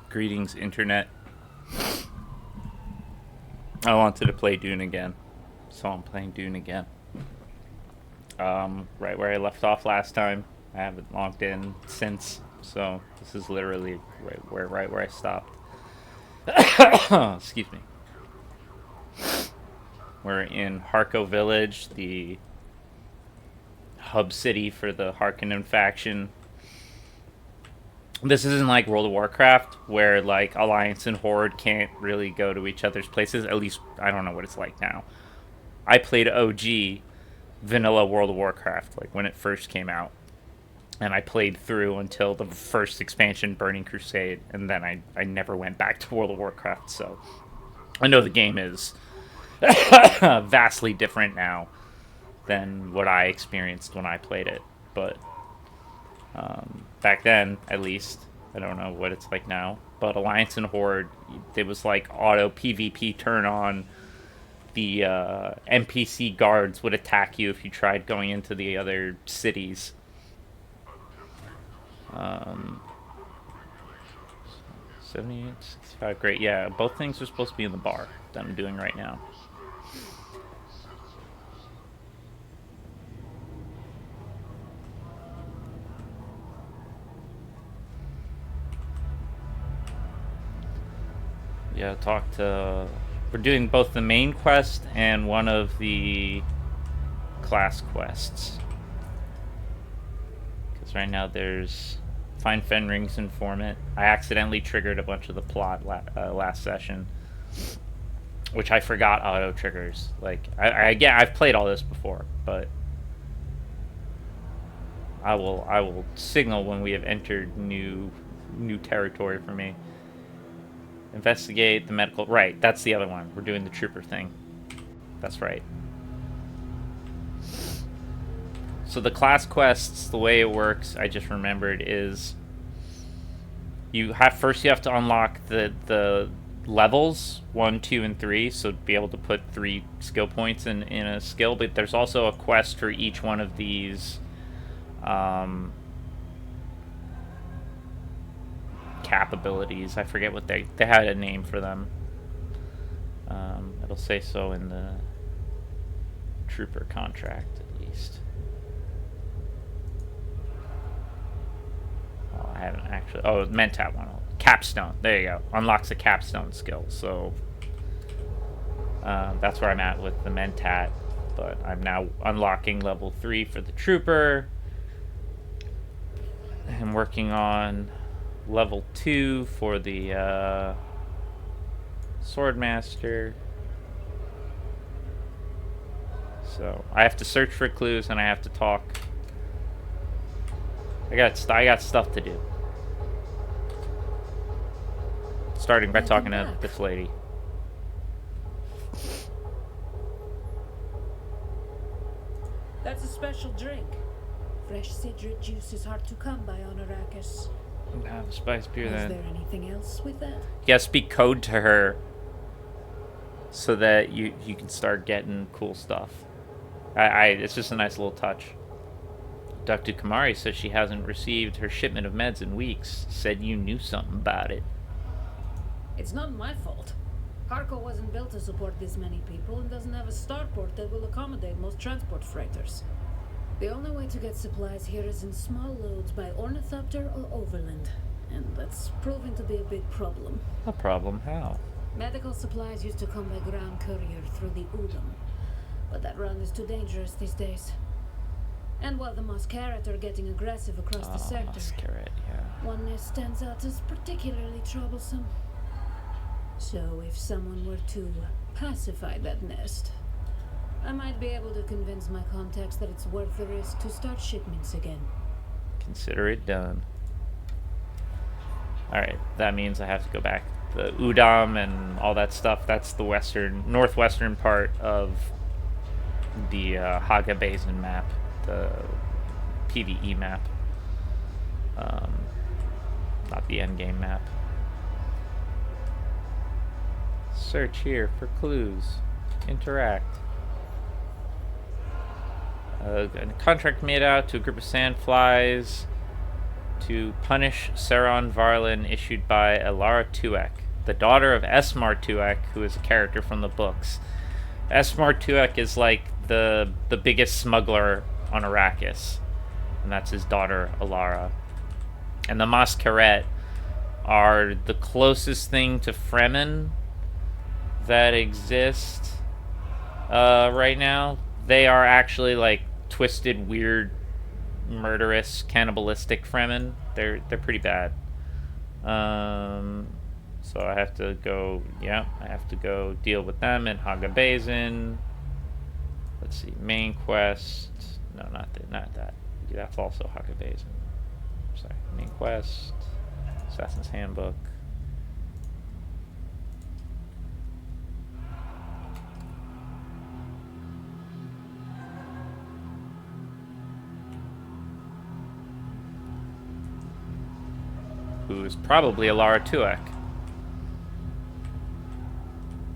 Greetings, Internet. I wanted to play Dune again, so I'm playing Dune again. Right where I left off last time. I haven't logged in since, so this is literally right where I stopped. Excuse me. We're in Harko Village, the hub city for the Harkonnen faction. This isn't like World of Warcraft, where like Alliance and Horde can't really go to each other's places. At least I don't know what it's like now. I played OG vanilla World of Warcraft, like when it first came out, and I played through until the first expansion, Burning Crusade, and then I never went back to World of Warcraft. So I know the game is vastly different now than what I experienced when I played it, but back then, at least, I don't know what it's like now, but Alliance and Horde, it was like auto PvP turn on. The NPC guards would attack you if you tried going into the other cities. 78, 65, great. Yeah, both things are supposed to be in the bar that I'm doing right now. Yeah, talk to... We're doing both the main quest and one of the class quests. Because right now there's find Fenring's informant. I accidentally triggered a bunch of the plot last session, which I forgot auto triggers. Like I've played all this before, but I will signal when we have entered new territory for me. Investigate the medical... Right, that's the other one. We're doing the trooper thing. That's right. So the class quests, the way it works, I just remembered, is you have to unlock the levels 1, 2, and 3, so to be able to put 3 skill points in a skill. But there's also a quest for each one of these capabilities. I forget what they had a name for them. It'll say so in the trooper contract, at least. Oh, I haven't actually... Oh, Mentat one. Capstone. There you go. Unlocks a capstone skill. So that's where I'm at with the Mentat. But I'm now unlocking level 3 for the trooper. I'm working on level 2 for the Swordmaster. So I have to search for clues and I have to talk. I got stuff to do. Starting by talking to this lady. That's a special drink. Fresh citrus juice is hard to come by on Arrakis. Have a spice beer then. Is there anything else with that? Yeah, speak code to her so that you can start getting cool stuff. It's just a nice little touch. Dr. Kamari says she hasn't received her shipment of meds in weeks. Said you knew something about it. It's not my fault. Harko wasn't built to support this many people and doesn't have a starport that will accommodate most transport freighters. The only way to get supplies here is in small loads by ornithopter or overland, and that's proving to be a big problem. A problem? How? Medical supplies used to come by ground courier through the Udom, but that run is too dangerous these days. And while the Moscaret are getting aggressive across the sector, Moscaret, yeah. one nest stands out as particularly troublesome. So if someone were to pacify that nest, I might be able to convince my contacts that it's worth the risk to start shipments again. Consider it done. Alright, that means I have to go back. The Udam and all that stuff, that's the northwestern part of the Haga Basin map, the PvE map. Not the endgame map. Search here for clues. Interact. A contract made out to a group of sandflies to punish Saron Varlin issued by Elara Tuek, the daughter of Esmar Tuek, who is a character from the books. Esmar Tuek is like the biggest smuggler on Arrakis, and that's his daughter Elara. And the Masquerette are the closest thing to Fremen that exist right now. They are actually like twisted, weird, murderous, cannibalistic Fremen. They're pretty bad. So I have to go. Yeah, I have to go deal with them in Haga Basin. Let's see, main quest. No, not that. That's also Haga Basin. Sorry, main quest. Assassin's Handbook. Who's probably Elara Tuek.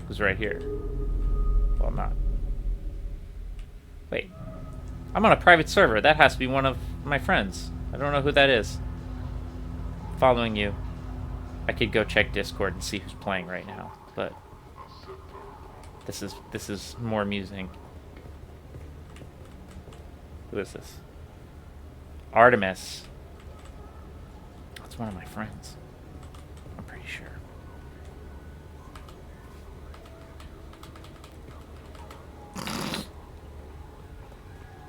Who's right here. Well, not. Wait. I'm on a private server. That has to be one of my friends. I don't know who that is. Following you. I could go check Discord and see who's playing right now, but this is more amusing. Who is this? Artemis. That's one of my friends. I'm pretty sure.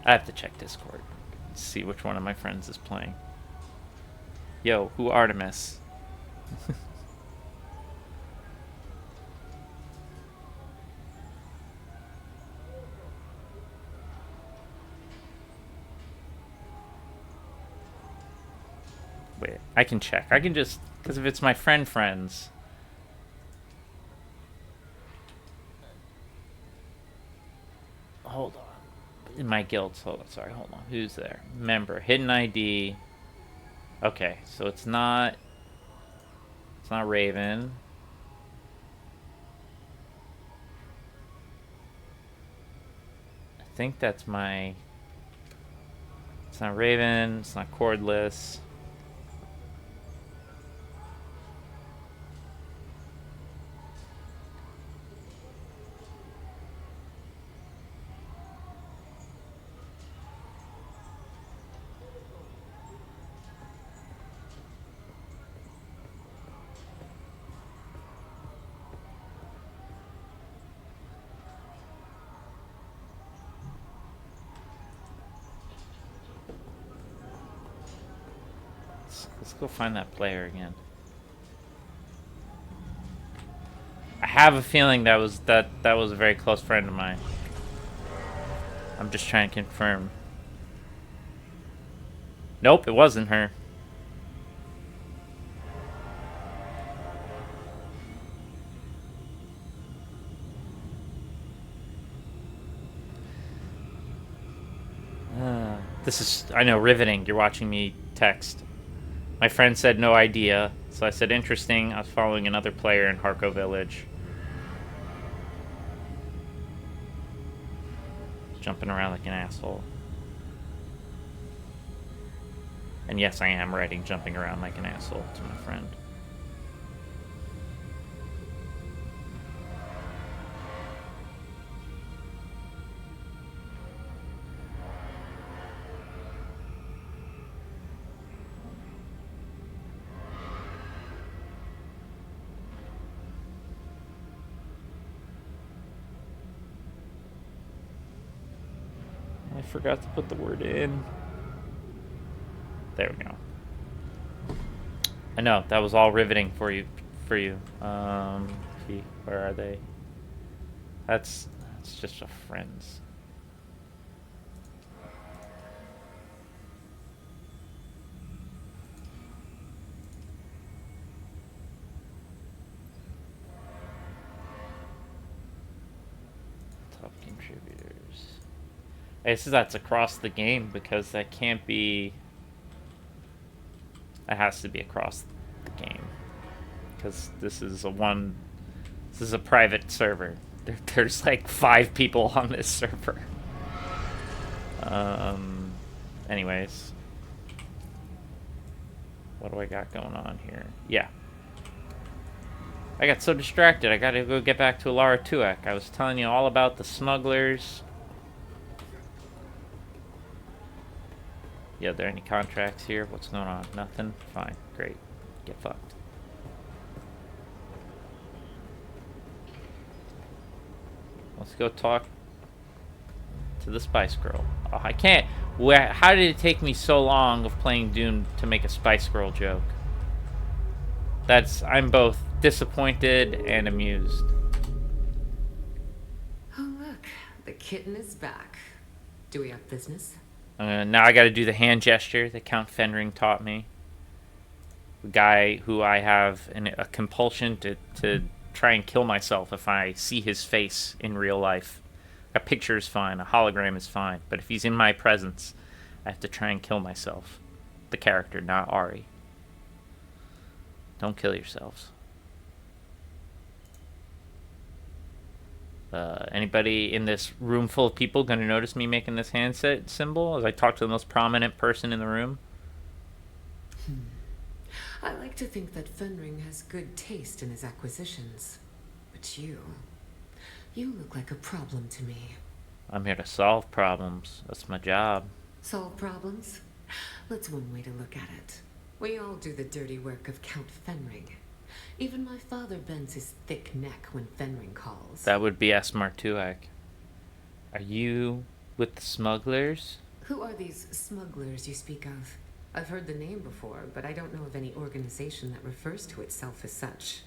I have to check Discord. See which one of my friends is playing. Yo, who Artemis? Wait, I can check. I can just... Because if it's my friends... Hold on. In my guild, hold on. Who's there? Member, hidden ID. Okay, so it's not Raven. I think that's my... It's not Raven, it's not Cordless. Let's go find that player again. I have a feeling that was a very close friend of mine. I'm just trying to confirm. Nope, it wasn't her. This is, I know, riveting. You're watching me text. My friend said no idea, so I said interesting. I was following another player in Harko Village. Jumping around like an asshole. And yes, I am writing jumping around like an asshole to my friend. I forgot to put the word in. There we go. I know, that was all riveting for you. Where are they? That's just a friends. Top contributors. I guess that's across the game because that can't be. It has to be across the game because this is a private server. There's like 5 people on this server. Anyways, What do I got going on here? Yeah. I got so distracted. I gotta go get back to Alara Tuek. I was telling you all about the smugglers. Yeah, are there any contracts here? What's going on? Nothing? Fine. Great. Get fucked. Let's go talk to the Spice Girl. Oh, I can't. How did it take me so long of playing Dune to make a Spice Girl joke? I'm both disappointed and amused. Oh, look. The kitten is back. Do we have business? Now I gotta do the hand gesture that Count Fenring taught me. The guy who I have a compulsion to try and kill myself if I see his face in real life. A picture is fine, a hologram is fine, but if he's in my presence, I have to try and kill myself. The character, not Ari. Don't kill yourselves. Anybody in this room full of people going to notice me making this handset symbol as I talk to the most prominent person in the room? I like to think that Fenring has good taste in his acquisitions. But you look like a problem to me. I'm here to solve problems. That's my job. Solve problems? That's one way to look at it. We all do the dirty work of Count Fenring. Even my father bends his thick neck when Fenring calls. That would be Esmar Tuak. Are you with the smugglers? Who are these smugglers you speak of? I've heard the name before, but I don't know of any organization that refers to itself as such.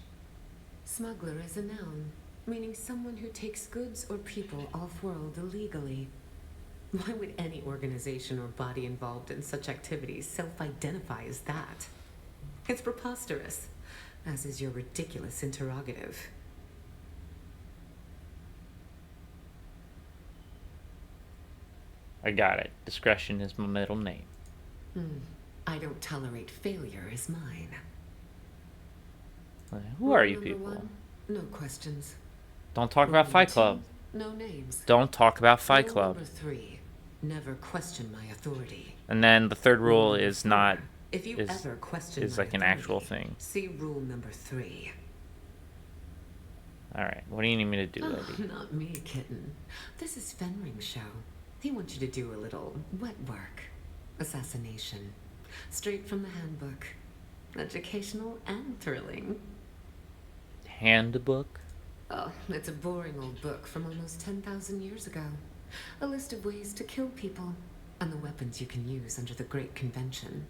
Smuggler is a noun, meaning someone who takes goods or people off-world illegally. Why would any organization or body involved in such activities self-identify as that? It's preposterous, as is your ridiculous interrogative. I got it. Discretion is my middle name. I don't tolerate failure as mine. Who are Rule you number people? 1, no questions. Don't talk Rule about Fight number Club. 2, no names. Don't talk about Fight Rule Club. number 3, never question my authority. And then the third rule number is 4, not if you is ever question is my like an actual authority, thing. See rule number 3. All right. What do you need me to do, Oh, lady? not me, kitten. This is Fenring's show. He wants you to do a little wet work. Assassination. Straight from the handbook. Educational and thrilling. Handbook? Oh, it's a boring old book from almost 10,000 years ago. A list of ways to kill people, and the weapons you can use under the Great Convention.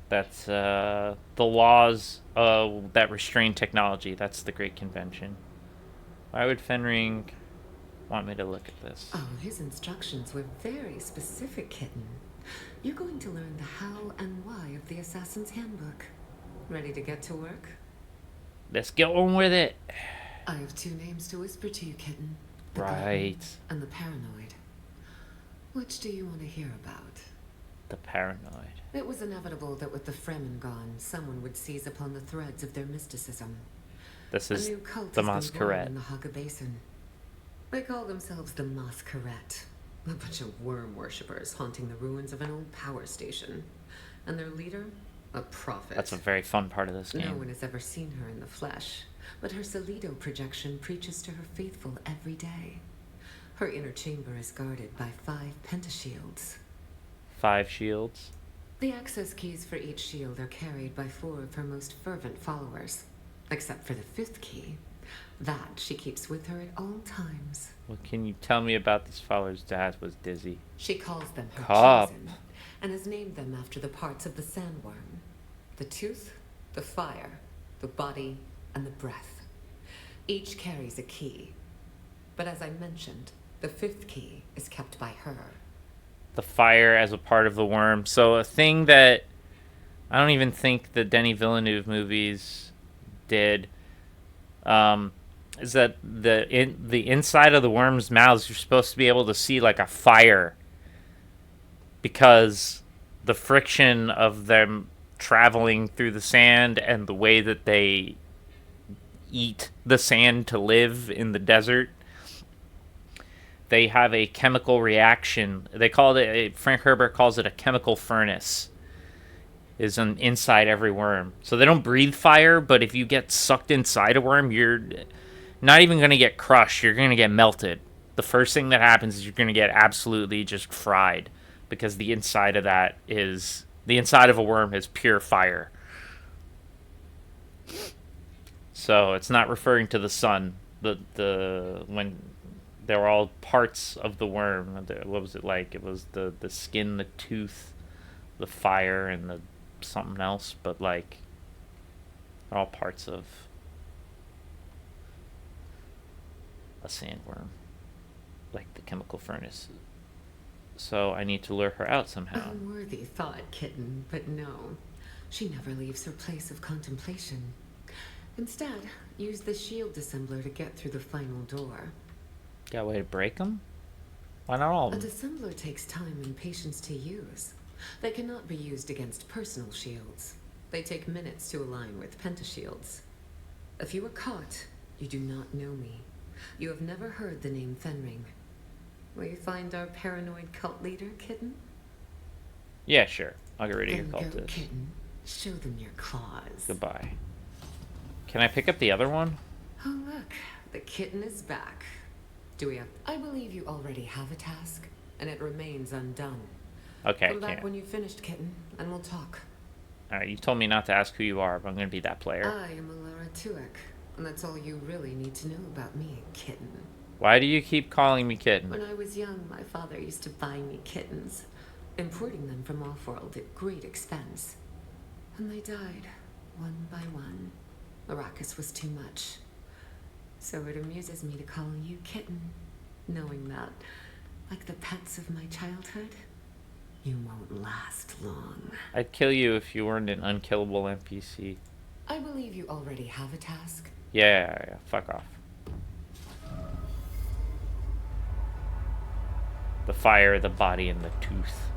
That's the laws that restrain technology. That's the Great Convention. Why would Fenring want me to look at this? Oh, his instructions were very specific, kitten. You're going to learn the how and why of the Assassin's Handbook. Ready to get to work? Let's get on with it. I have 2 names to whisper to you, kitten. The Right. glutton and the paranoid. Which do you want to hear about? The paranoid. It was inevitable that with the Fremen gone, someone would seize upon the threads of their mysticism. This A is new cult the has been born Masquerade. in the Haga Basin. They call themselves the Masquerade. A bunch of worm worshippers haunting the ruins of an old power station. And their leader? A prophet. That's a very fun part of this No game. one has ever seen her in the flesh, but her Solido projection preaches to her faithful every day. Her inner chamber is guarded by 5 pentashields. 5 shields. The access keys for each shield are carried by 4 of her most fervent followers, except for the 5th key. That she keeps with her at all times. What can you tell me about these followers? Dad was dizzy. She calls them her Cop. chosen, and has named them after the parts of the sandworm. The tooth, the fire, the body, and the breath. Each carries a key. But as I mentioned, the 5th key is kept by her. The fire as a part of the worm. So a thing that I don't even think the Denis Villeneuve movies did is that the inside of the worm's mouths, you're supposed to be able to see like a fire because the friction of them traveling through the sand and the way that they eat the sand to live in the desert, they have a chemical reaction. They call it, Frank Herbert calls it a chemical furnace. is inside every worm. So they don't breathe fire, but if you get sucked inside a worm, you're not even going to get crushed. You're going to get melted. The first thing that happens is you're going to get absolutely just fried because the inside of a worm is pure fire. So it's not referring to the sun. The when they were all parts of the worm. What was it like? It was the skin, the tooth, the fire, and the something else. But like, they're all parts of a sandworm, like the chemical furnace. So I need to lure her out somehow. Unworthy thought, kitten, but no. She never leaves her place of contemplation. Instead, use the shield dissembler to get through the final door. Got a way to break them? Why not all A of them? dissembler takes time and patience to use. They cannot be used against personal shields. They take minutes to align with pentashields. If you are caught, you do not know me. You have never heard the name Fenring. Will you find our paranoid cult leader, kitten? Yeah, sure. I'll get rid of your Then go, cultist. kitten. Show them your claws. Goodbye. Can I pick up the other one? Oh, look. The kitten is back. Do we have... I believe you already have a task, and it remains undone. Okay, Come back can't. when you've finished, kitten, and we'll talk. Alright, you told me not to ask who you are, but I'm gonna be that player. I am Alara Tuek, and that's all you really need to know about me, kitten. Why do you keep calling me kitten? When I was young, my father used to buy me kittens, importing them from off-world at great expense. And they died, one by one. Arrakis was too much. So it amuses me to call you kitten, knowing that, like the pets of my childhood, you won't last long. I'd kill you if you weren't an unkillable NPC. I believe you already have a task. Yeah, fuck off. The fire, the body, and the tooth.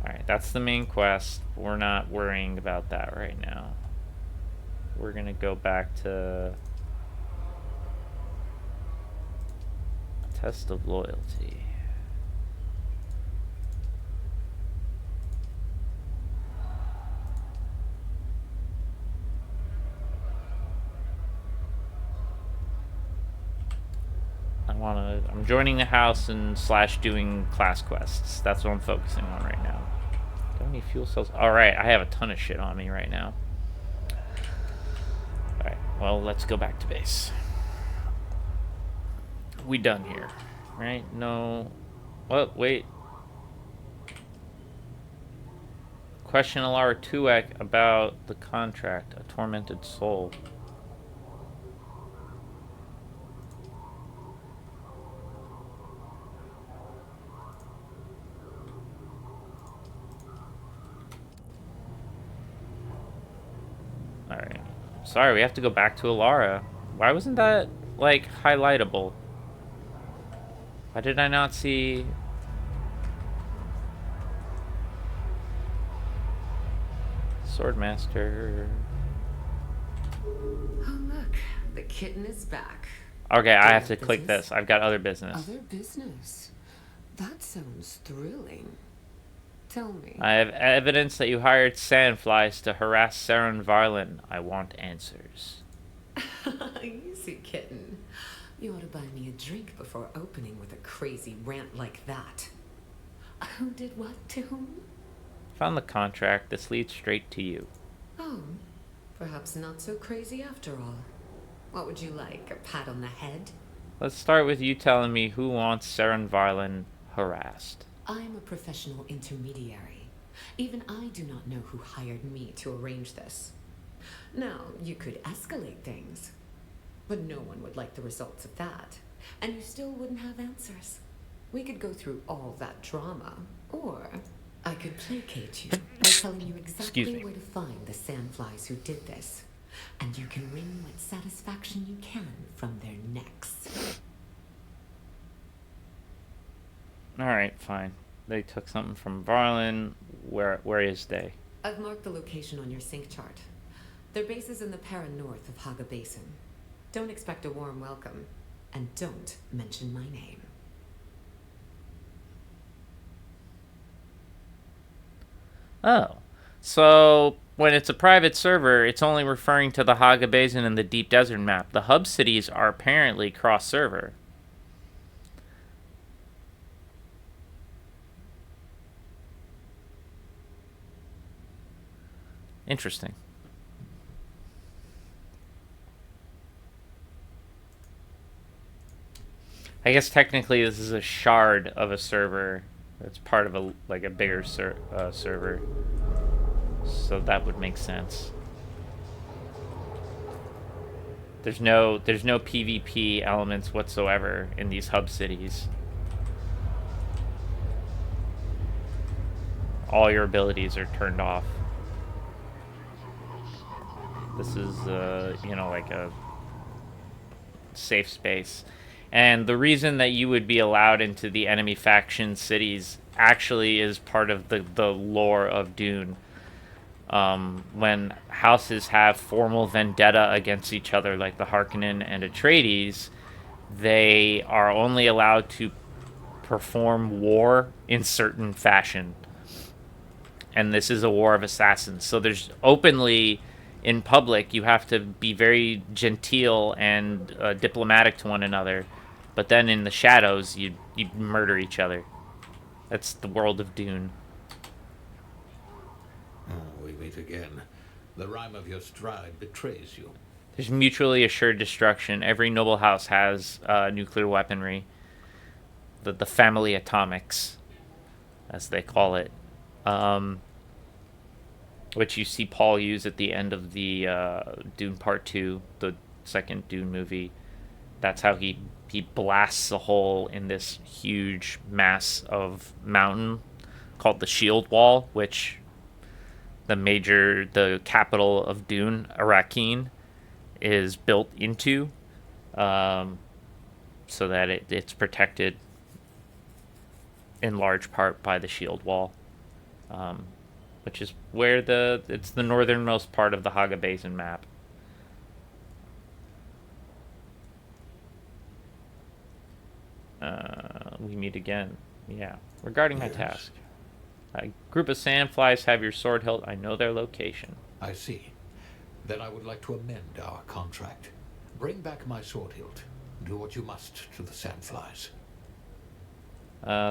Alright, that's the main quest. We're not worrying about that right now. We're gonna go back to a test of loyalty. I'm joining the house and / doing class quests. That's what I'm focusing on right now. Do I have any fuel cells? Alright, I have a ton of shit on me right now. Alright, well, let's go back to base. We done here, right? No. What? Wait. Question Alara Tuek about the contract. A tormented soul. Alright. Sorry, we have to go back to Alara. Why wasn't that, like, highlightable? Why did I not see... Swordmaster... Oh, look. The kitten is back. Okay, I have to Other click business? this. I've got other business. Other business? That sounds thrilling. Tell me. I have evidence that you hired sandflies to harass Saren Varlin. I want answers. Easy, kitten. You ought to buy me a drink before opening with a crazy rant like that. Who did what to whom? Found the contract. This leads straight to you. Oh, perhaps not so crazy after all. What would you like, a pat on the head? Let's start with you telling me who wants Saren Varlin harassed. I'm a professional intermediary. Even I do not know who hired me to arrange this. Now, you could escalate things, but no one would like the results of that, and you still wouldn't have answers. We could go through all that drama, or I could placate you by telling you exactly where to find the sandflies who did this, and you can wring what satisfaction you can from their necks. Alright, fine. They took something from Varlin. Where is they? I've marked the location on your sync chart. Their base is in the Para north of Haga Basin. Don't expect a warm welcome, and don't mention my name. Oh. So when it's a private server, it's only referring to the Haga Basin and the Deep Desert map. The hub cities are apparently cross-server. Interesting. I guess technically this is a shard of a server. It's part of a bigger server. So that would make sense. There's no PvP elements whatsoever in these hub cities. All your abilities are turned off. This is like a safe space. And the reason that you would be allowed into the enemy faction cities actually is part of the lore of Dune. When houses have formal vendetta against each other, like the Harkonnen and Atreides, they are only allowed to perform war in certain fashion. And this is a war of assassins. So there's openly, in public, you have to be very genteel and diplomatic to one another. But then in the shadows, you murder each other. That's the world of Dune. Oh, we meet again. The rhyme of your stride betrays you. There's mutually assured destruction. Every noble house has nuclear weaponry. The family atomics, as they call it. Which you see Paul use at the end of the Dune Part 2, the second Dune movie. That's how he blasts a hole in this huge mass of mountain called the Shield Wall, which the capital of Dune, Arrakeen, is built into, so that it's protected in large part by the Shield Wall, which is where it's the northernmost part of the Haga Basin map. We meet again. Yeah. Regarding my task. A group of sandflies have your sword hilt. I know their location. I see. Then I would like to amend our contract. Bring back my sword hilt. Do what you must to the sandflies.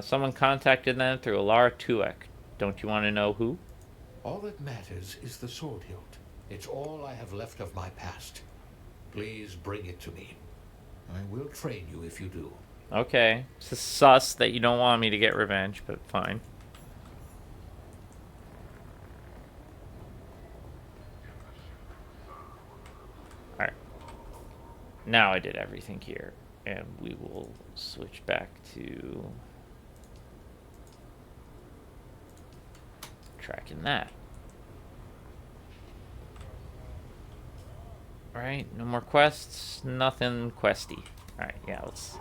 Someone contacted them through Alara Tuek. Don't you want to know who? All that matters is the sword hilt. It's all I have left of my past. Please bring it to me. I will train you if you do. Okay. It's sus that you don't want me to get revenge, but fine. Alright. Now I did everything here. And we will switch back to tracking that. Alright, no more quests. Nothing questy. Alright, yeah, let's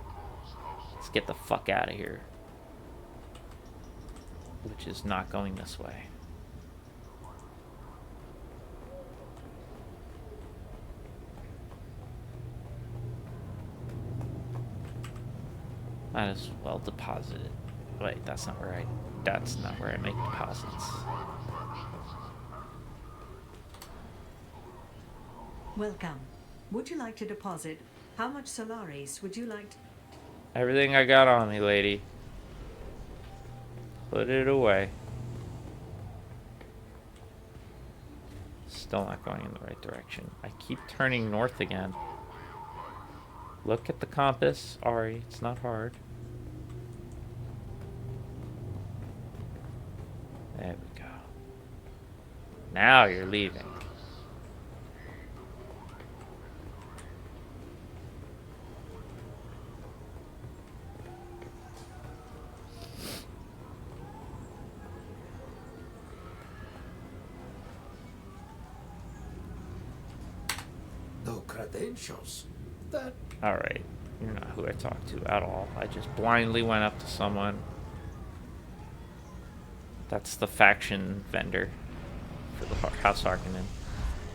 get the fuck out of here. Which is not going this way. Might as well deposit it. Wait, that's not where I make deposits. Welcome. Would you like to deposit? How much Solaris would you like to... Everything I got on me, lady. Put it away. Still not going in the right direction. I keep turning north again. Look at the compass, Ari. It's not hard. There we go. Now you're leaving. No credentials. That... Alright. You're not who I talked to at all. I just blindly went up to someone. That's the faction vendor for the House Harkonnen.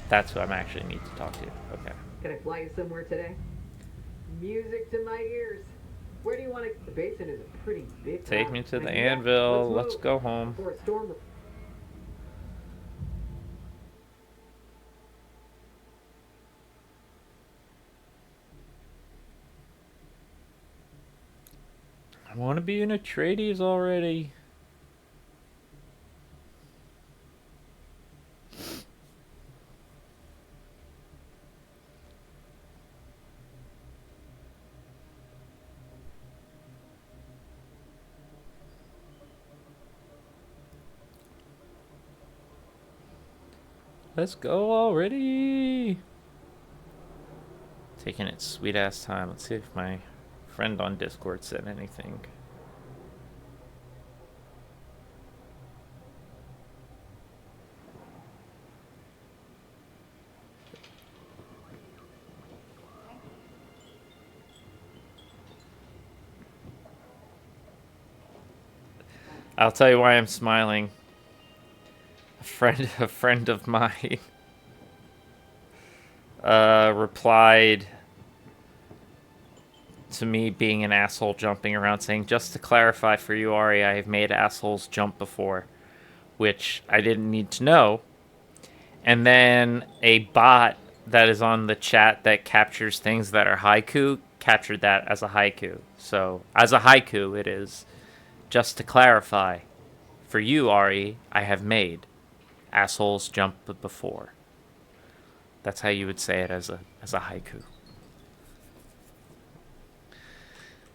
That's who I actually need to talk to. Okay. Can I fly you somewhere today? Music to my ears. Where do you want to... The basin is a pretty big... Take me to the anvil. Let's go home. Before a storm... I want to be in Atreides already. Let's go already. Taking its sweet ass time. Let's see if my friend on Discord said anything. I'll tell you why I'm smiling. A friend of mine replied to me being an asshole jumping around saying, just to clarify for you, Ari, I have made assholes jump before, which I didn't need to know. And then a bot that is on the chat that captures things that are haiku captured that as a haiku. So as a haiku, it is, just to clarify for you, Ari, I have made assholes jump before. That's how you would say it as a haiku.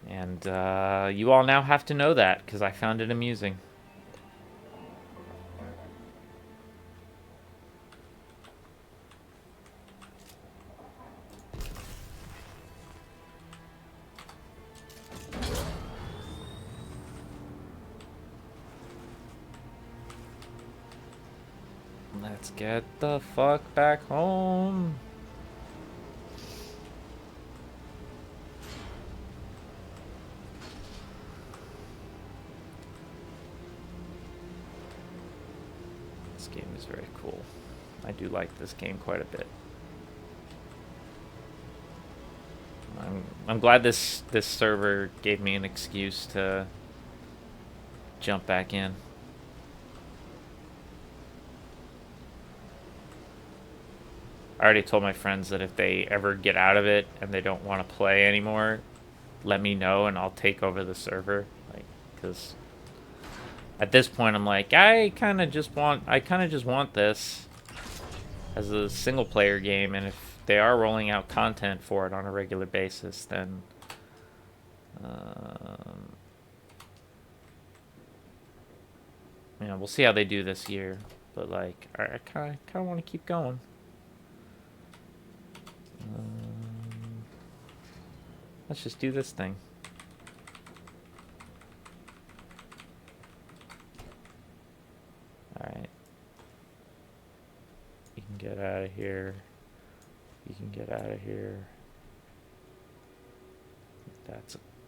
And you all now have to know that because I found it amusing. Let's get the fuck back home. This game is very cool. I do like this game quite a bit. I'm glad this server gave me an excuse to jump back in. I already told my friends that if they ever get out of it and they don't want to play anymore, let me know and I'll take over the server. Like, because at this point I'm like, I kind of just want this as a single player game, and if they are rolling out content for it on a regular basis, then you know, we'll see how they do this year. But like, I kind of want to keep going. Let's just do this thing. Alright. You can get out of here. You can get out of here.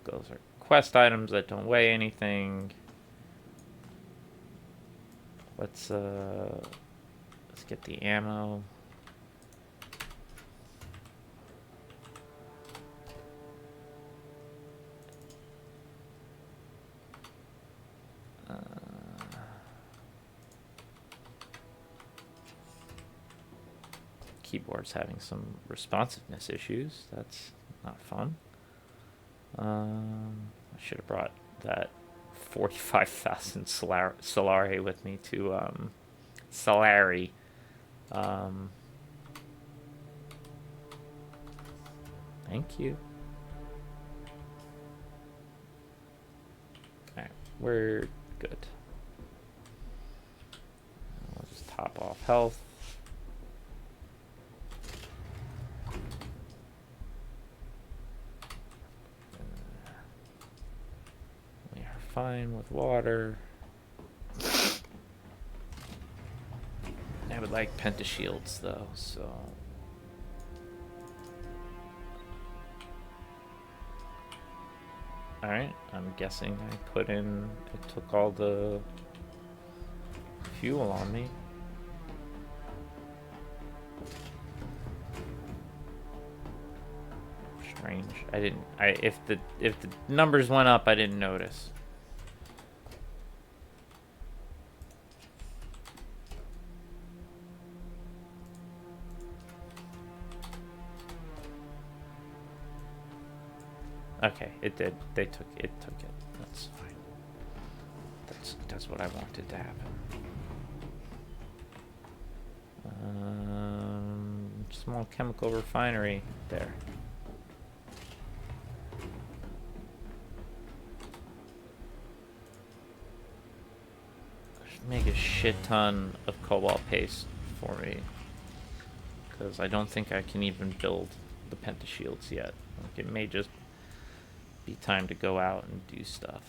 Those are quest items that don't weigh anything. Let's get the ammo. Keyboard's having some responsiveness issues. That's not fun. I should have brought that 45,000 Solari with me to Solari. Thank you. Alright, we're good. I'll just top off health. We are fine with water. I would like pentashields though, so alright, I'm guessing I put in, it took all the fuel on me. Strange. If the numbers went up, I didn't notice. Okay, it did. They took it. Took it. That's fine. That's what I wanted to happen. Small chemical refinery there. Make a shit ton of cobalt paste for me, because I don't think I can even build the pentashields yet. Like, it may just be time to go out and do stuff.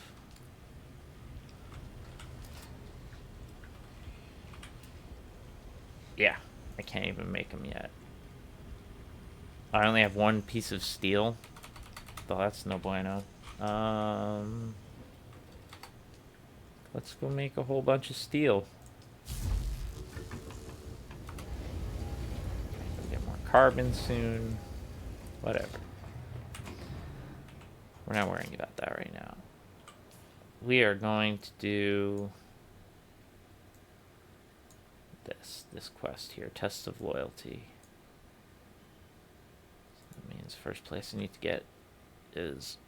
Yeah, I can't even make them yet. I only have one piece of steel, though that's no bueno. Let's go make a whole bunch of steel. We'll get more carbon soon. Whatever. We're not worrying about that right now. We are going to do this quest here, Test of Loyalty. So that means first place I need to get is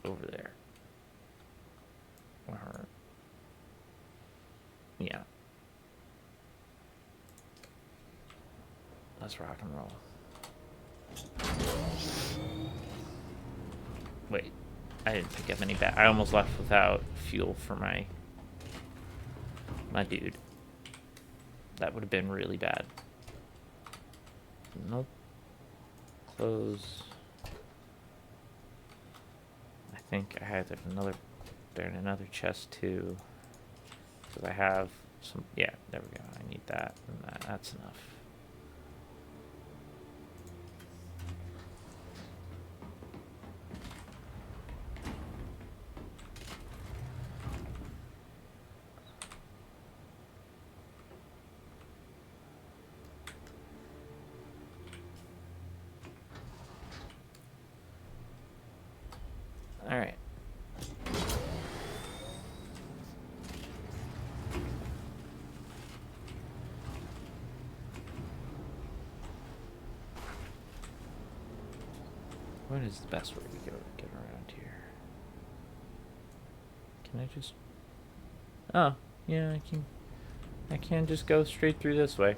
over there. Or, yeah. Let's rock and roll. Wait, I didn't pick up any I almost left without fuel for my dude. That would have been really bad. Nope. Close. I think I had another chest too. Because I have some. Yeah, there we go. I need that, and that's enough. All right. What is the best way to get around here? Can I just... Oh, yeah, I can just go straight through this way.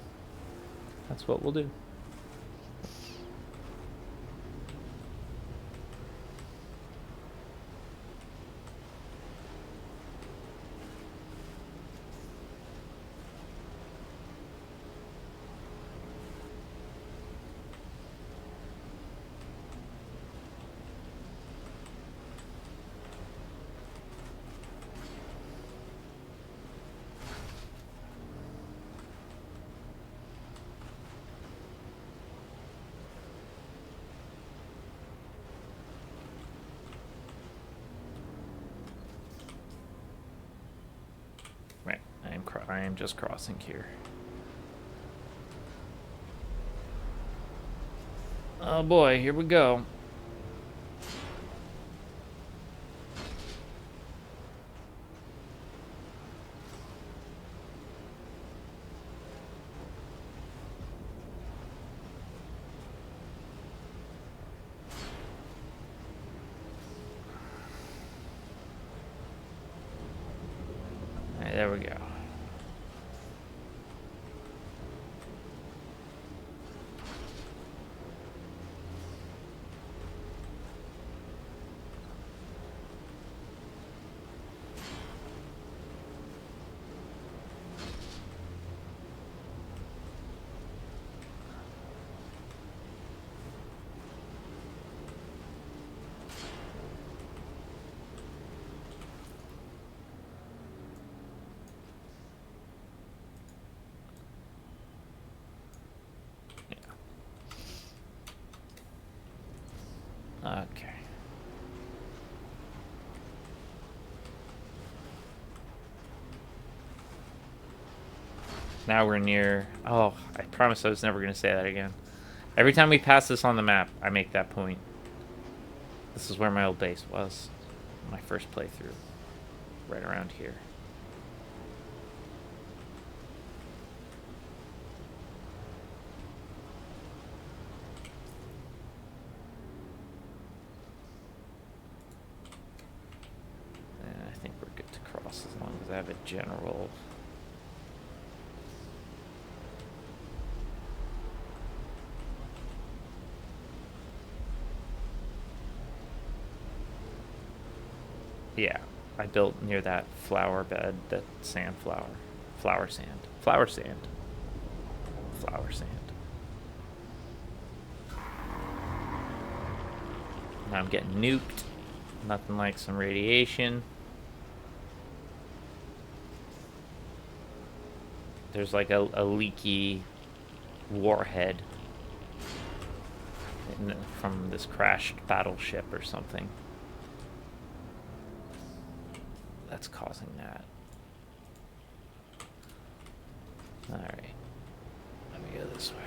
That's what we'll do. I am just crossing here. Oh boy, here we go. All right, there we go. Okay. Now we're near... Oh, I promised I was never going to say that again. Every time we pass this on the map, I make that point. This is where my old base was. My first playthrough. Right around here. I have a general. Yeah, I built near that flower bed, that sandflower. Flower sand. Flower sand. Flower sand. Now I'm getting nuked. Nothing like some radiation. There's like a leaky warhead from this crashed battleship or something that's causing that. Alright. Let me go this way.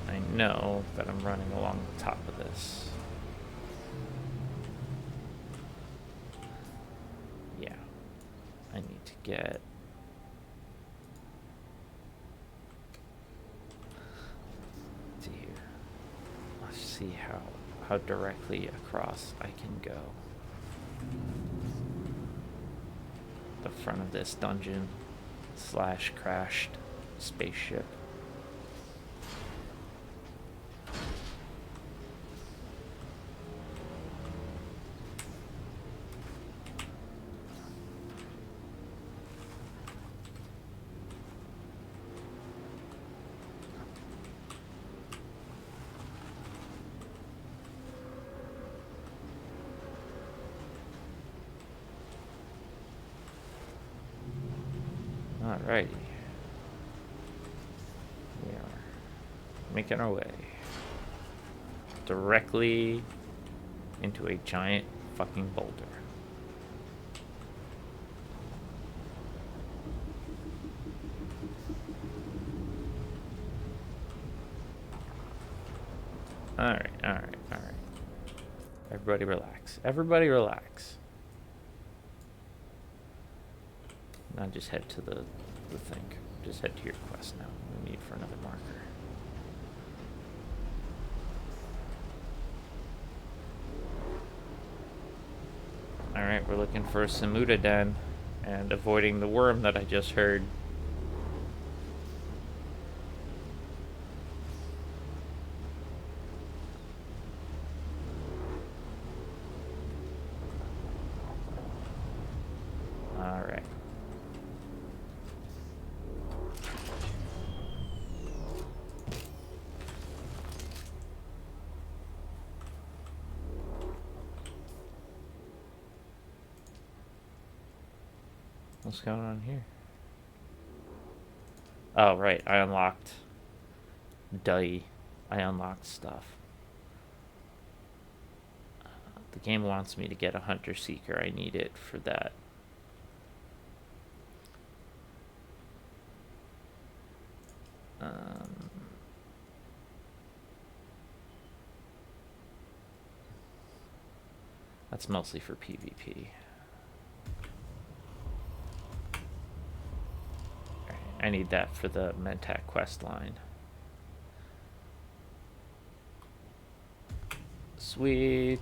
I know that I'm running along the top of this. Yeah. I need to get... Let's see here. Let's see how directly across I can go. The front of this dungeon / crashed spaceship. Alrighty. We are making our way directly into a giant fucking boulder. Alright. Everybody relax. Everybody relax. Now just head to the thing. Just head to your quest now. We need for another marker. Alright, we're looking for a Samuda den and avoiding the worm that I just heard. Alright. What's going on here? Oh, right. I unlocked... I unlocked stuff. The game wants me to get a Hunter Seeker. I need it for that. That's mostly for PvP. I need that for the Mentak quest line. Sweet.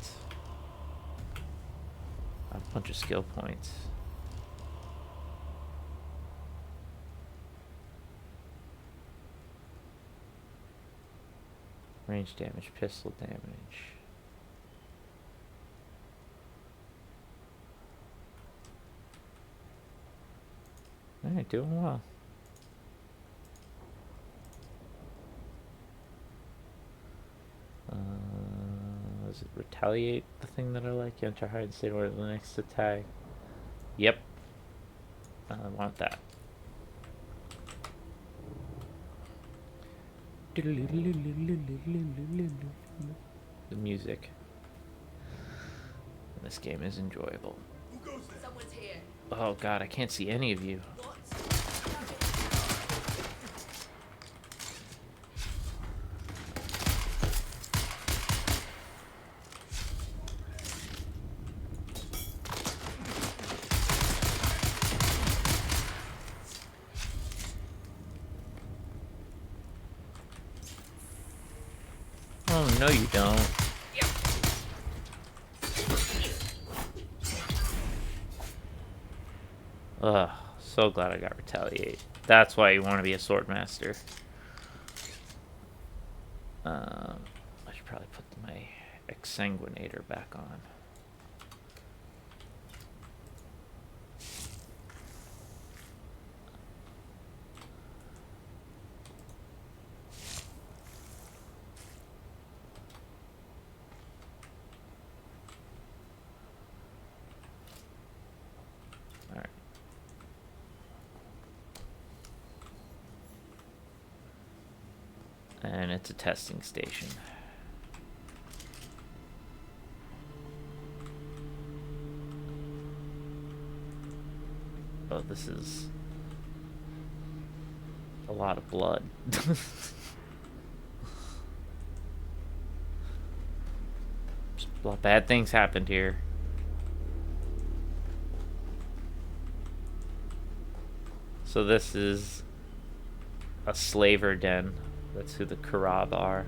A bunch of skill points. Range damage, pistol damage. Alright, doing well. Does it retaliate the thing that I like? You enter hide and stay where the next attack. Yep. I want that. The music in this game is enjoyable. Someone's here. Oh god, I can't see any of you. no you don't. Ugh, so glad I got retaliate. That's why you want to be a sword master. I should probably put my exsanguinator back on. Alright. And it's a testing station. Oh, this is a lot of blood. A lot of bad things happened here. So this is a slaver den. That's who the Karab are.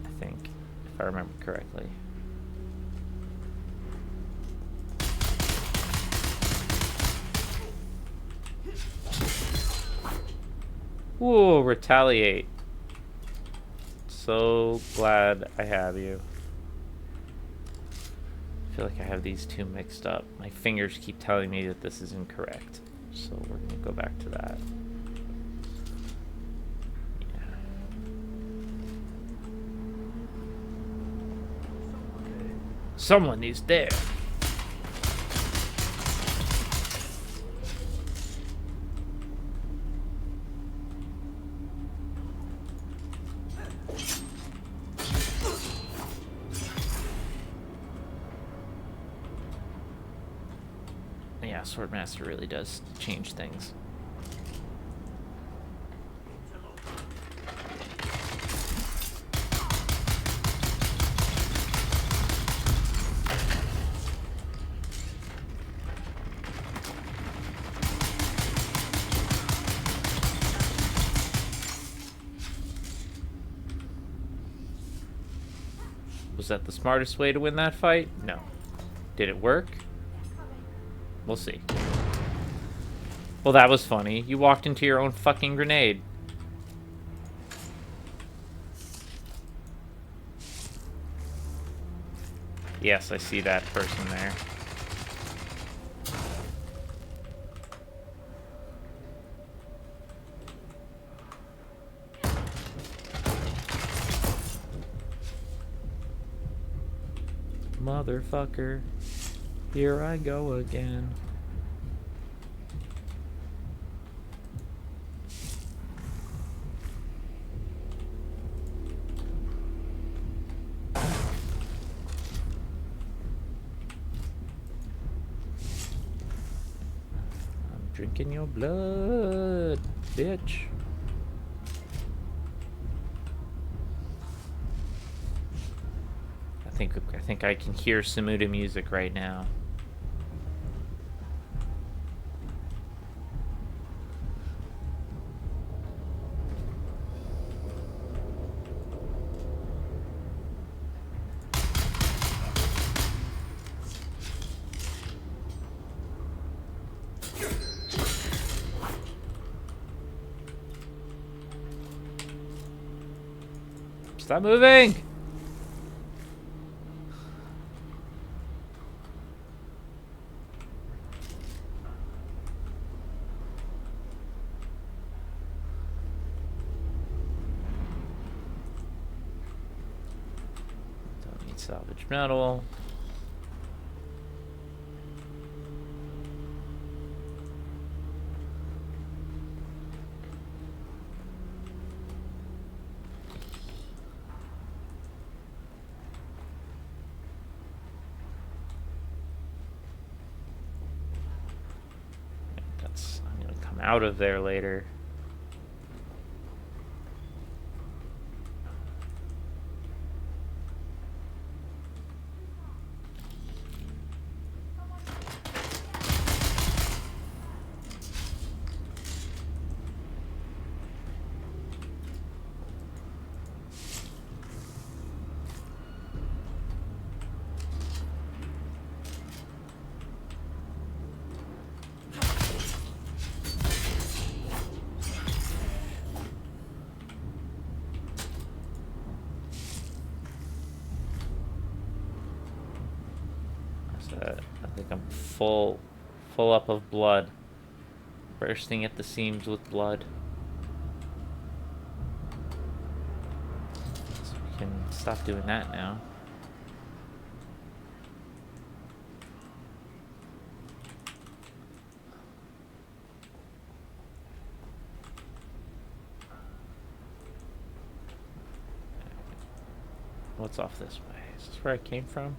I think, if I remember correctly. Whoa, retaliate. So glad I have you. I feel like I have these two mixed up. My fingers keep telling me that this is incorrect. So we're gonna go back to that. Yeah. Someone is there. Yeah, Swordmaster really does change things. Was that the smartest way to win that fight? No. Did it work? We'll see. Well, that was funny. You walked into your own fucking grenade. Yes, I see that person there. Motherfucker. Here I go again. I'm drinking your blood, bitch. I think I can hear Samuda music right now. Stop moving! Don't need salvage metal. I'm gonna come out of there later. I think I'm full up of blood. Bursting at the seams with blood. So we can stop doing that now. What's off this way? Is this where I came from?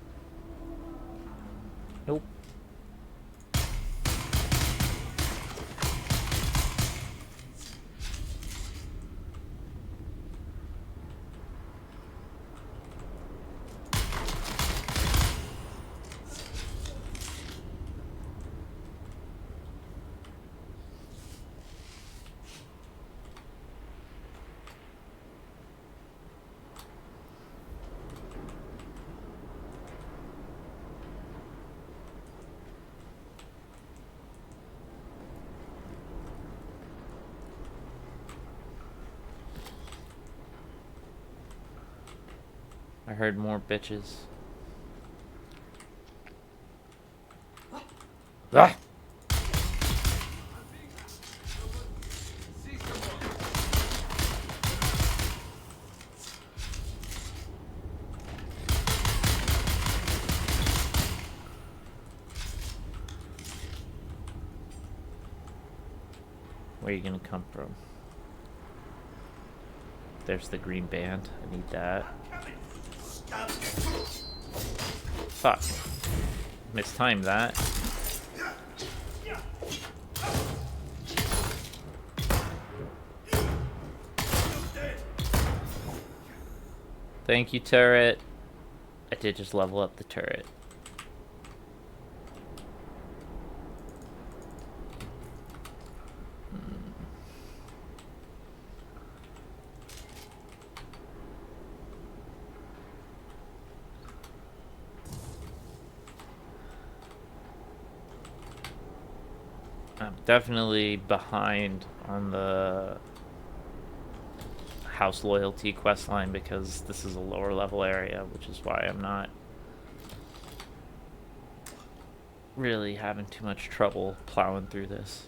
Nope. I heard more bitches. Ah! Where are you gonna come from? There's the green band. I need that. Fuck. Mistimed that. Thank you, turret. I did just level up the turret. I'm definitely behind on the house loyalty questline because this is a lower level area, which is why I'm not really having too much trouble plowing through this.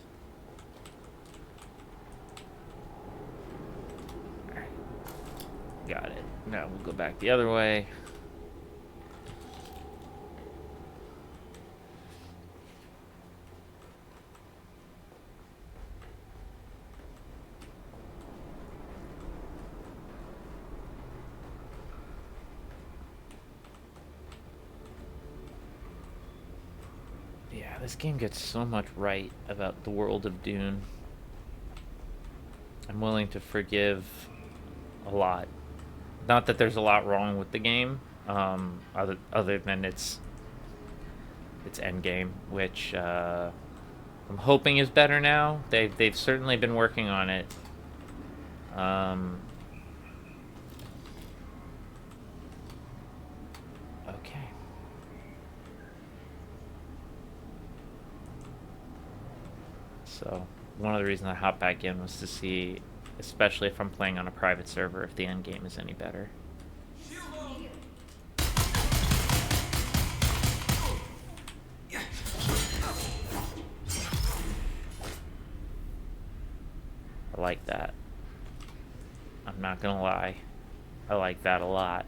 Alright. Got it. Now we'll go back the other way. Yeah, this game gets so much right about the world of Dune. I'm willing to forgive a lot. Not that there's a lot wrong with the game, other than its end game, which I'm hoping is better now. They've certainly been working on it. Okay. So one of the reasons I hopped back in was to see, especially if I'm playing on a private server, if the end game is any better. I like that. I'm not gonna lie. I like that a lot.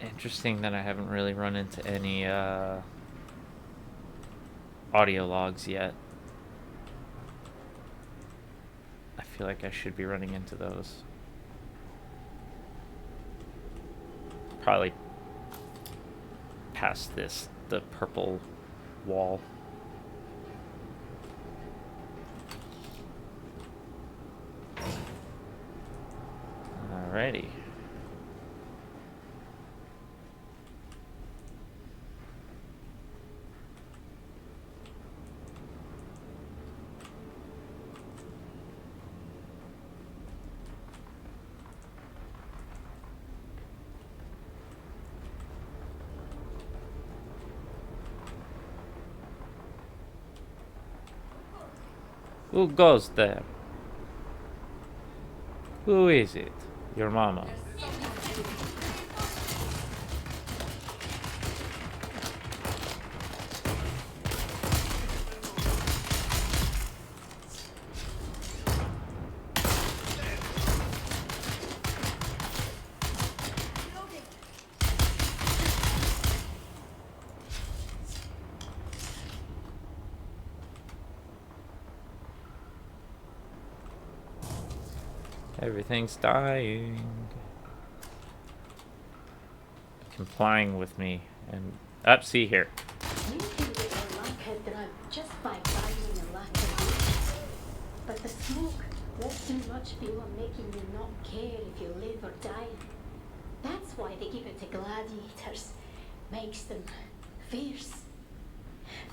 Interesting that I haven't really run into any audio logs yet. I feel like I should be running into those. Probably past the purple wall. Alrighty. Who goes there? Who is it? Your mama. Everything's dying. Complying with me. And up, see here. You can get your lunkhead drunk just by buying a lacquer. But the smoke, that's too much fuel making you not care if you live or die. That's why they give it to gladiators. Makes them fierce.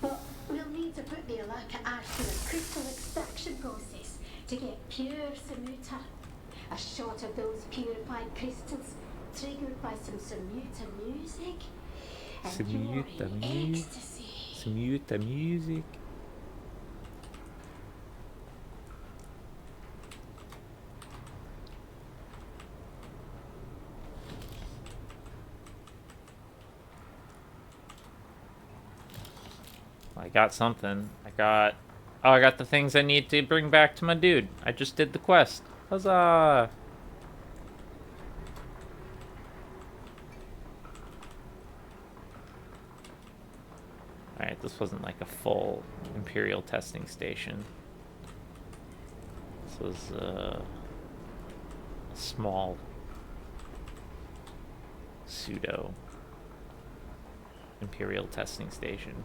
But we'll need to put the Alaka ash through a crystal extraction process to get pure Samuta. A shot of those purified crystals triggered by some Samuta music. And Samuta you're in music. ecstasy. Samuta music. I got something. I got the things I need to bring back to my dude. I just did the quest. Huzzah! Alright, this wasn't like a full Imperial testing station. This was a small pseudo Imperial testing station.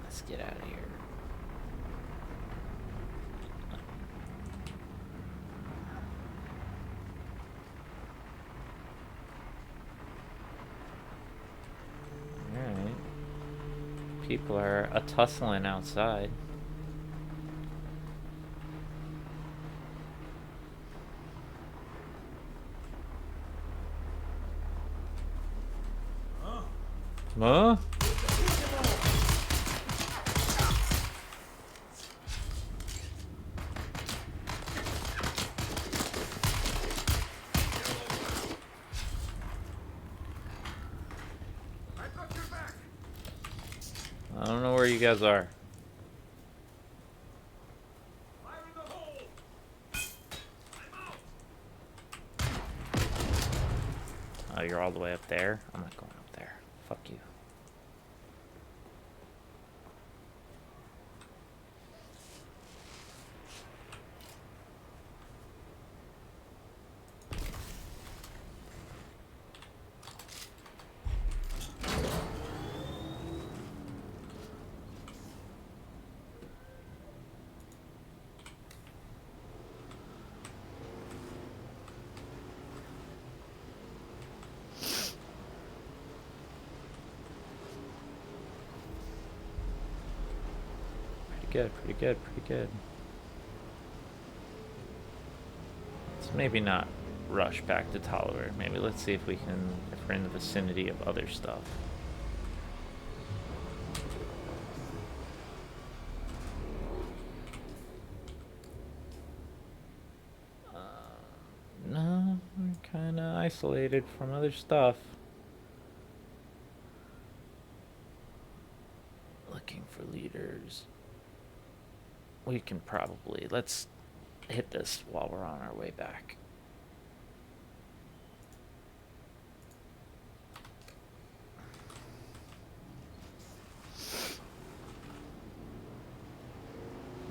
Let's get out of here. Alright. People are a-tussling outside. Huh? I don't know where you guys are. Oh, you're all the way up there? I'm not going up there. Fuck you. Pretty good. Let's maybe not rush back to Tolliver. Maybe let's see if we can, if we're in the vicinity of other stuff. No, we're kind of isolated from other stuff. Looking for leaders. We can probably, let's hit this while we're on our way back.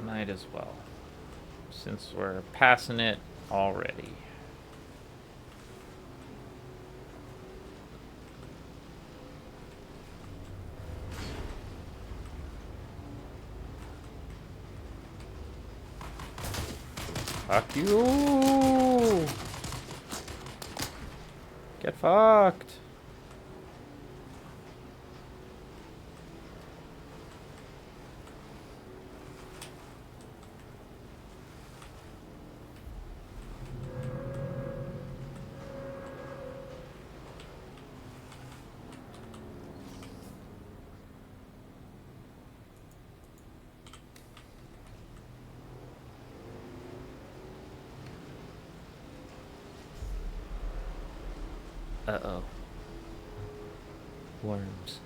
Might as well, since we're passing it already. Fuck you! Get fucked! Uh-oh. Worms.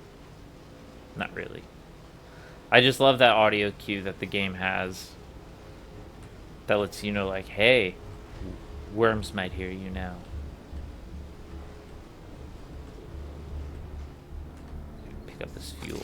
Not really. I just love that audio cue that the game has that lets you know, like, hey, worms might hear you now. Pick up this fuel.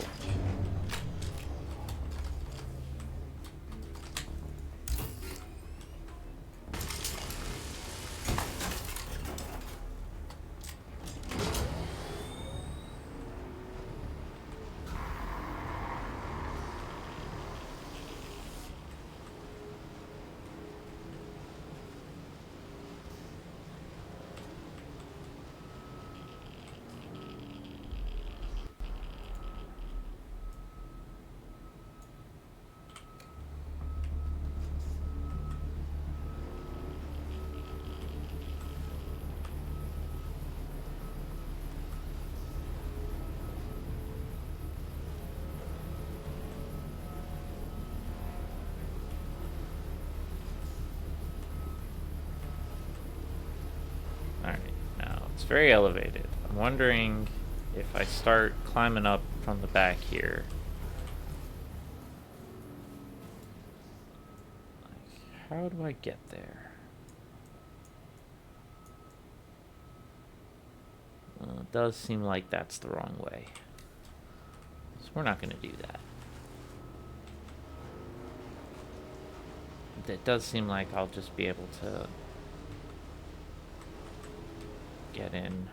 Alright, now it's very elevated. I'm wondering if I start climbing up from the back here. Like, how do I get there? Well, it does seem like that's the wrong way. So we're not going to do that. It does seem like I'll just be able to get in.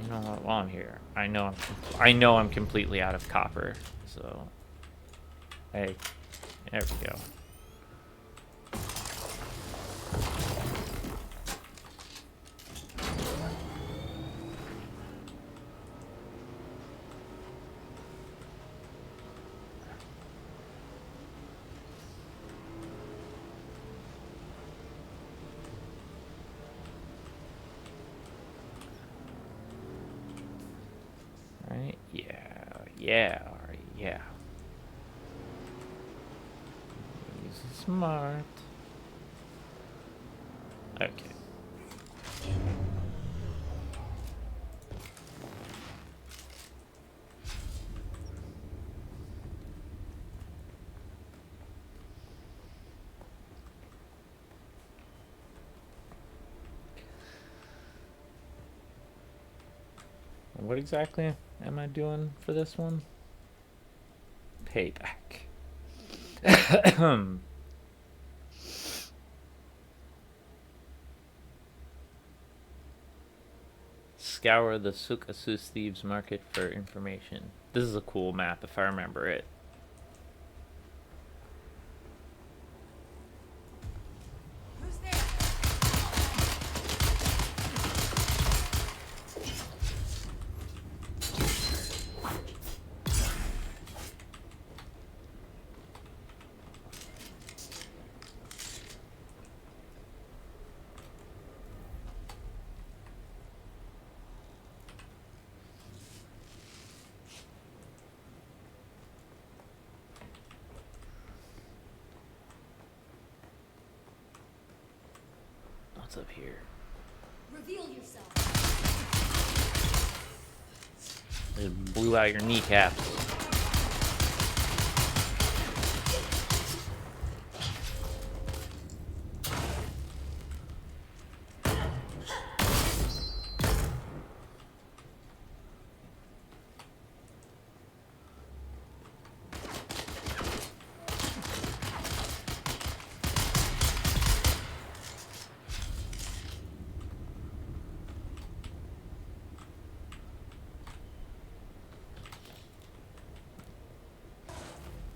You know what? While I'm here, I know I'm completely out of copper. So, hey, there we go. Right? Yeah, alright, yeah. He's smart. Okay. What exactly am I doing for this one? Payback. Scour the Suk Asus Thieves Market for information. This is a cool map if I remember it. What's up here? Reveal yourself. Just blew out your kneecaps.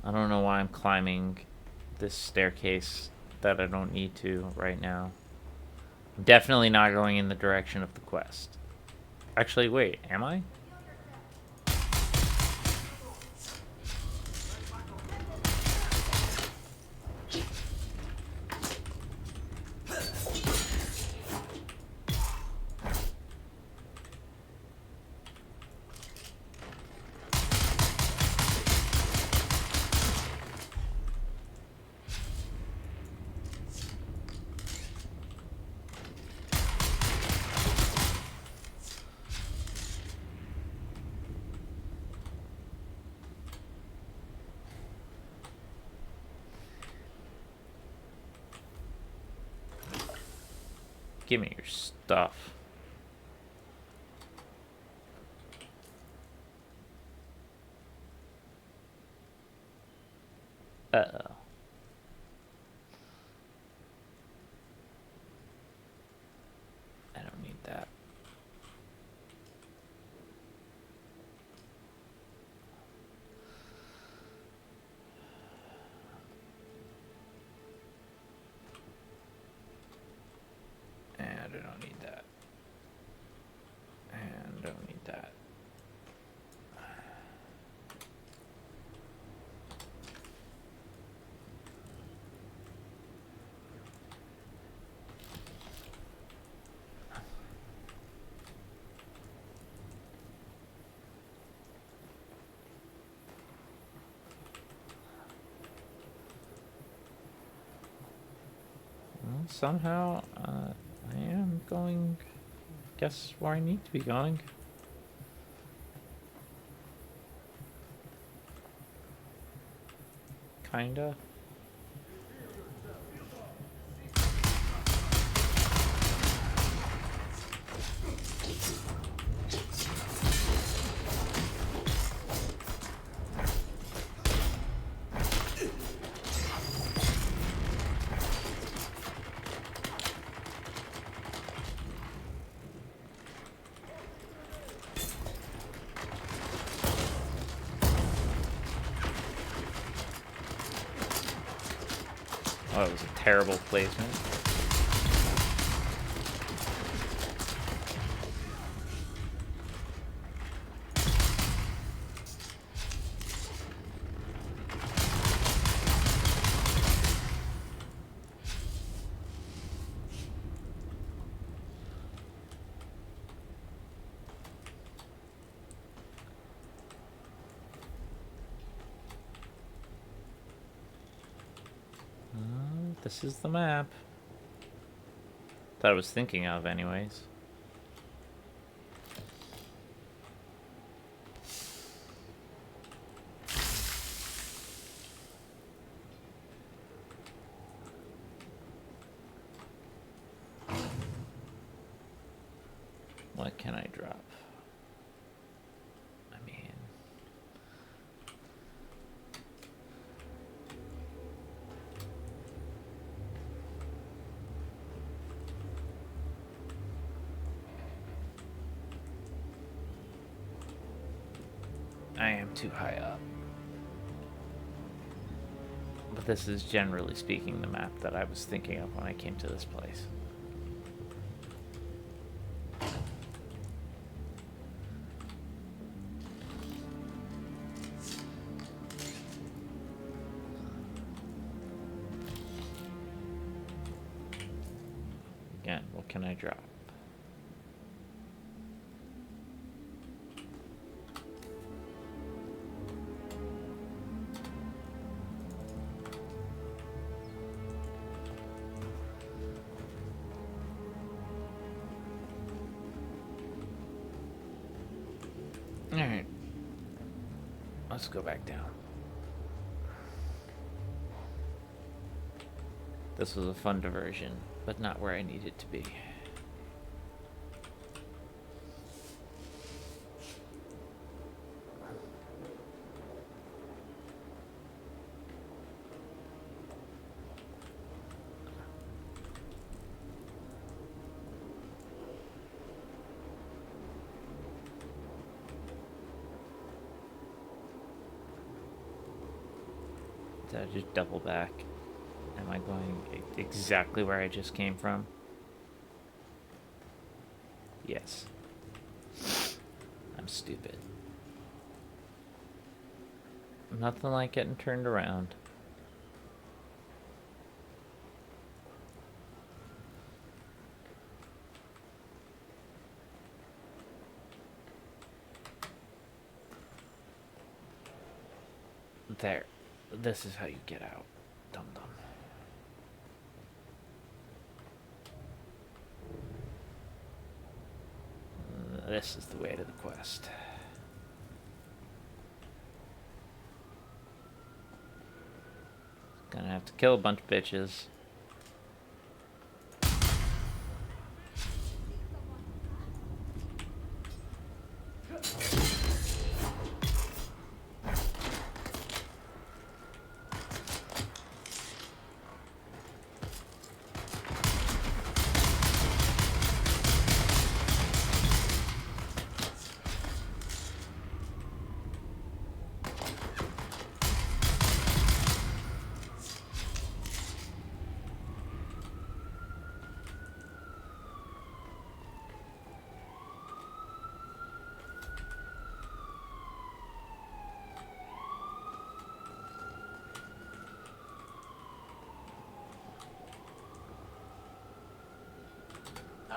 I don't know why I'm climbing this staircase that I don't need to right now. I'm definitely not going in the direction of the quest. Actually, wait, am I? Give me your stuff. Uh-oh. I don't need that. And I don't need that. And I don't need that. Well, somehow, I am going, guess where I need to be going. Kinda. Oh, it was a terrible placement. This is the map that I was thinking of anyways. What can I drop? I mean... I am too high up. But this is generally speaking the map that I was thinking of when I came to this place. Again, what can I drop? Alright. Let's go back down. This was a fun diversion, but not where I needed to be. Did I just double back? Am I going exactly where I just came from? Yes. I'm stupid. Nothing like getting turned around. There. This is how you get out. Dum-dum. This is the way to the quest. Gonna have to kill a bunch of bitches.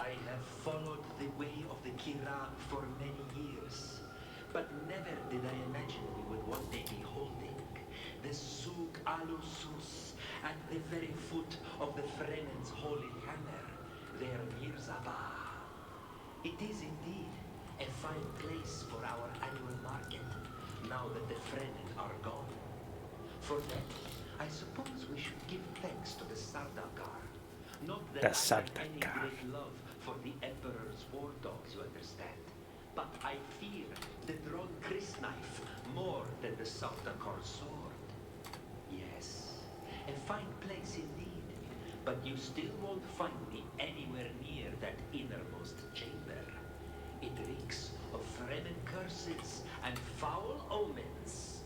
I have followed the way of the Kira for many years, but never did I imagine we would one day be holding the Zug Alusus at the very foot of the Fremen's holy hammer, their Mirzabah. It is indeed a fine place for our annual market, now that the Fremen are gone. For that, I suppose we should give thanks to the Sardaukar. Not that The I have any Sardaukar. great love for the Emperor's war dogs, you understand. But I fear the drawn crysknife more than the Sardaukar sword. Yes, a fine place indeed. But you still won't find me anywhere near that innermost chamber. It reeks of Fremen curses and foul omens.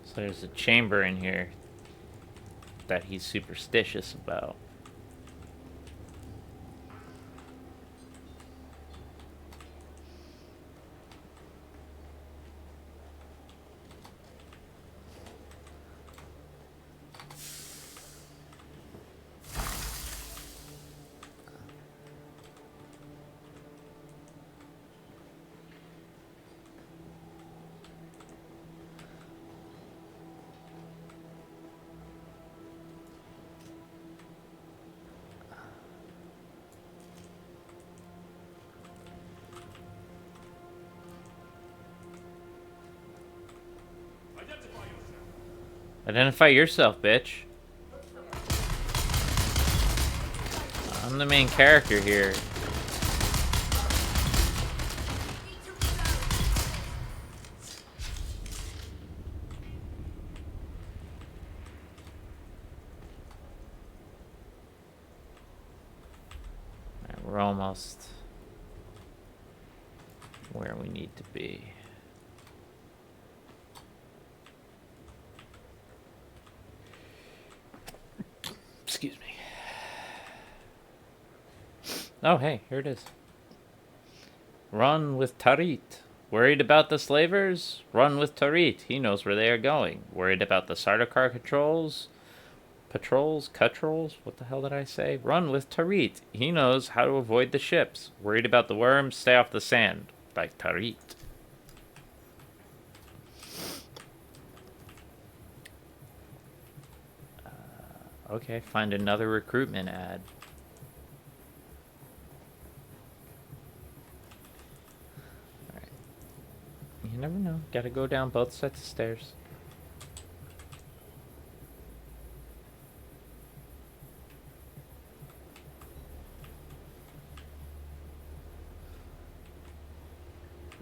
So there's a chamber in here that he's superstitious about. Identify yourself, bitch. I'm the main character here. Alright, we're almost where we need to be. Excuse me. Oh, hey, here it is. Run with Tarit. Worried about the slavers? Run with Tarit. He knows where they are going. Worried about the Sardaukar patrols? Cutrolls? What the hell did I say? Run with Tarit. He knows how to avoid the ships. Worried about the worms? Stay off the sand. Like Tarit. Okay, find another recruitment ad. Alright. You never know. Gotta go down both sets of stairs.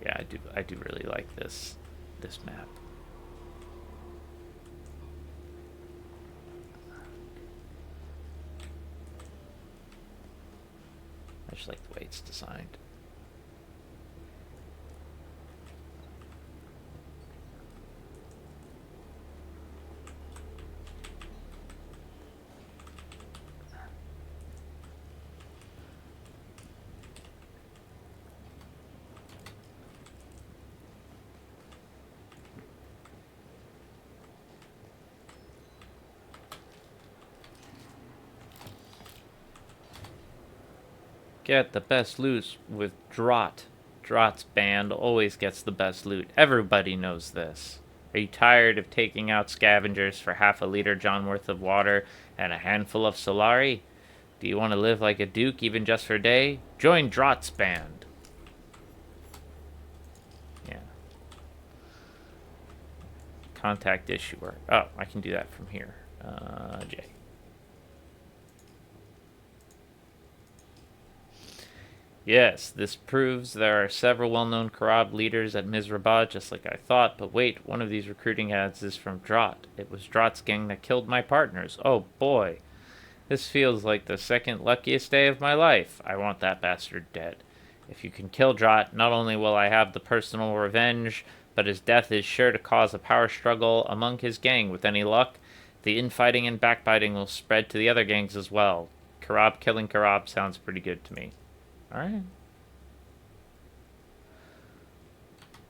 Yeah, I do really like this map. I just like the way it's designed. Get the best loot with Draught. Draught's band always gets the best loot. Everybody knows this. Are you tired of taking out scavengers for half a liter John worth of water and a handful of Solari? Do you want to live like a duke even just for a day? Join Draught's band. Yeah. Contact issuer. Oh, I can do that from here. J. Yes, this proves there are several well-known Karab leaders at Mizrabad, just like I thought. But wait, one of these recruiting ads is from Draught. It was Draught's gang that killed my partners. Oh boy. This feels like the second luckiest day of my life. I want that bastard dead. If you can kill Draught, not only will I have the personal revenge, but his death is sure to cause a power struggle among his gang. With any luck, the infighting and backbiting will spread to the other gangs as well. Karab killing Karab sounds pretty good to me. Alright.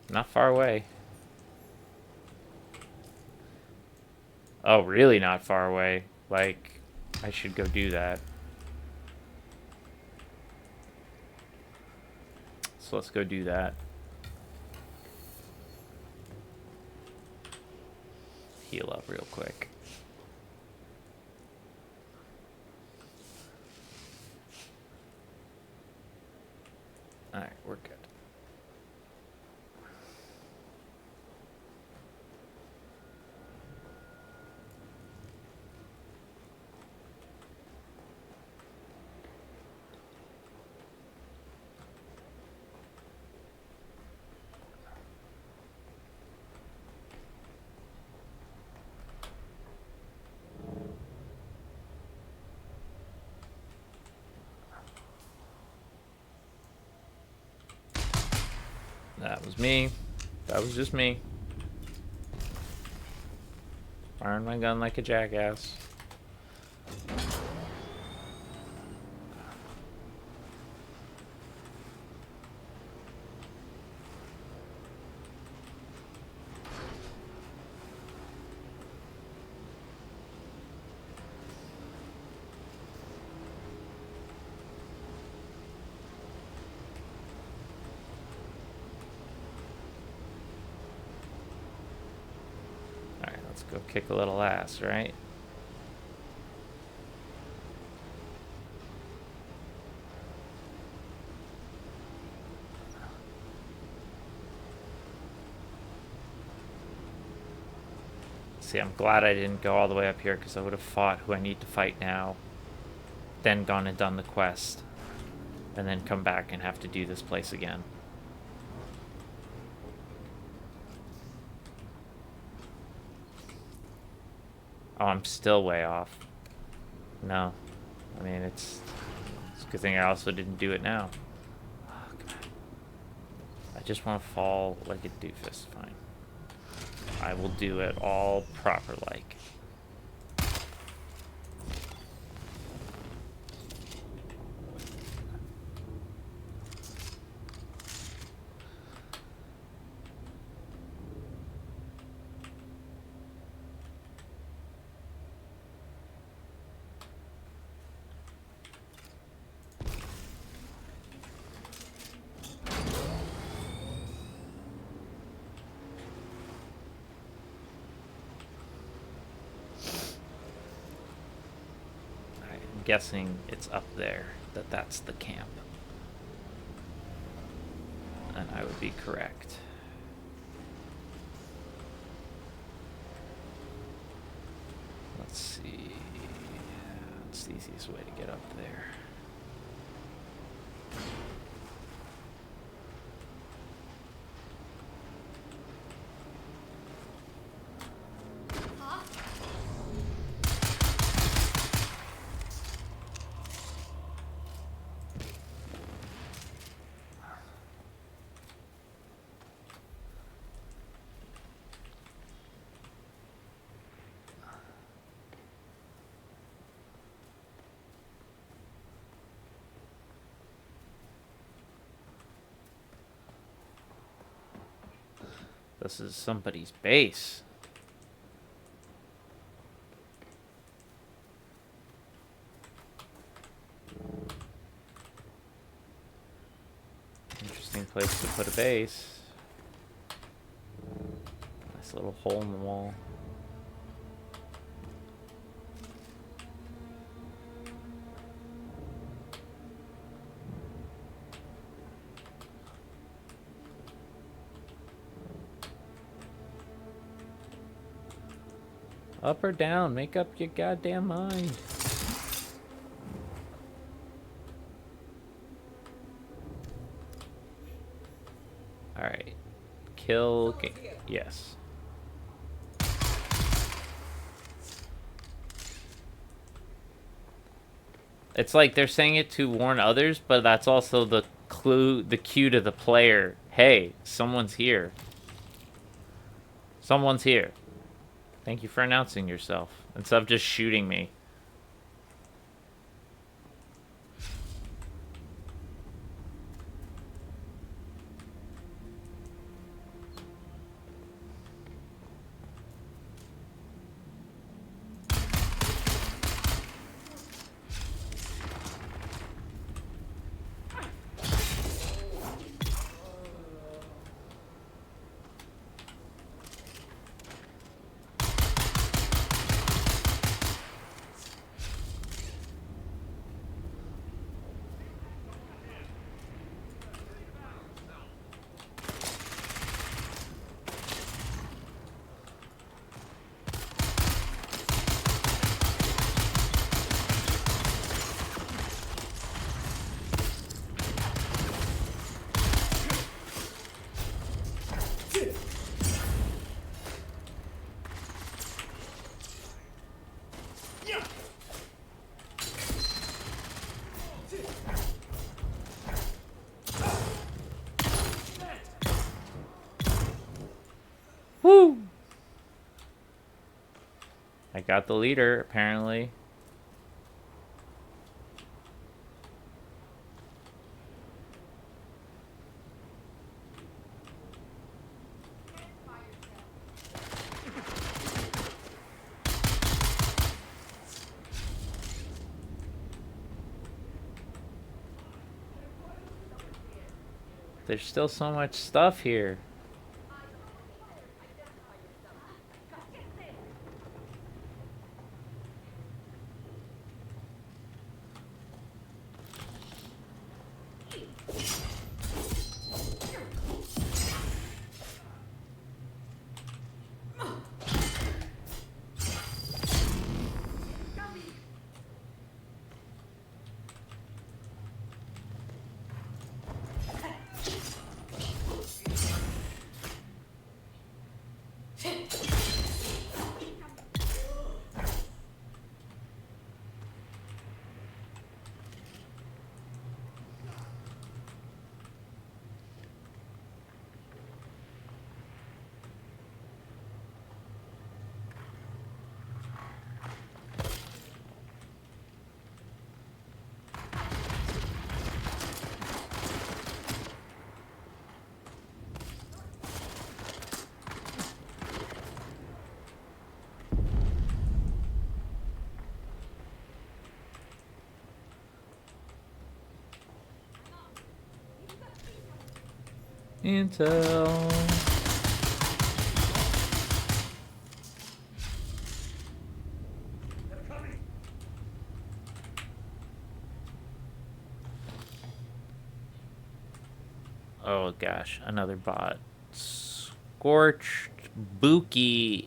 Not far away. Oh, really not far away. Like, I should go do that. so let's go do that. Heal up real quick. Alright, we're good. That was me. That was just me. Firing my gun like a jackass. Let's go kick a little ass, right? See, I'm glad I didn't go all the way up here because I would have fought who I need to fight now, then gone and done the quest, and then come back and have to do this place again. Oh, I'm still way off. No. I mean, it's a good thing I also didn't do it now. Oh, God. I just want to fall like a doofus. Fine. I will do it all proper like. Guessing it's up there, that's the camp. And I would be correct. Let's see. What's the easiest way to get up there? This is somebody's base. Interesting place to put a base. Nice little hole in the wall. Up or down? Make up your goddamn mind. Alright. Kill... Yes. It's like they're saying it to warn others, but that's also the clue, the cue to the player. Hey, someone's here. Someone's here. Thank you for announcing yourself, instead of just shooting me. Woo! I got the leader, apparently. There's still so much stuff here. Intel. Oh gosh, another bot. Scorched Buki.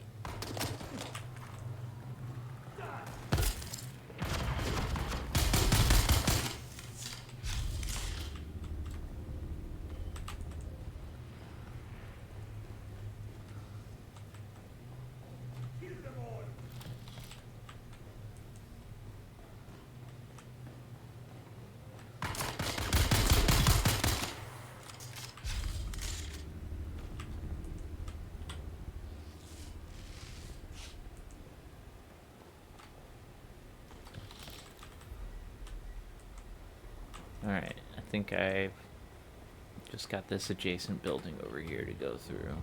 Alright, I think I've just got this adjacent building over here to go through.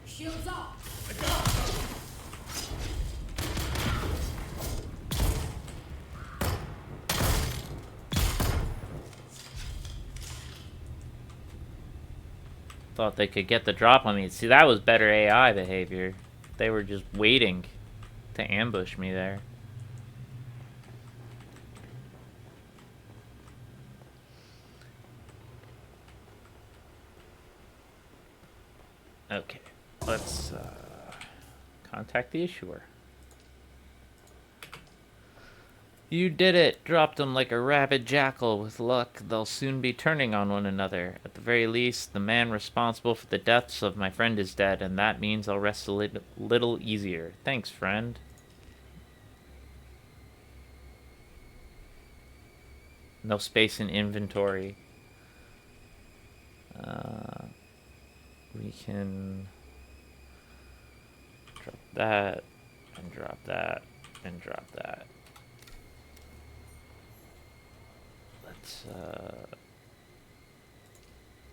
Shields up! Thought they could get the drop on me. See, that was better AI behavior. They were just waiting to ambush me there. Okay, let's contact the issuer. You did it! Dropped them like a rabid jackal. With luck, they'll soon be turning on one another. At the very least, the man responsible for the deaths of my friend is dead, and that means I'll rest a little easier. Thanks, friend. No space in inventory. We can drop that, and drop that, and drop that. Let's,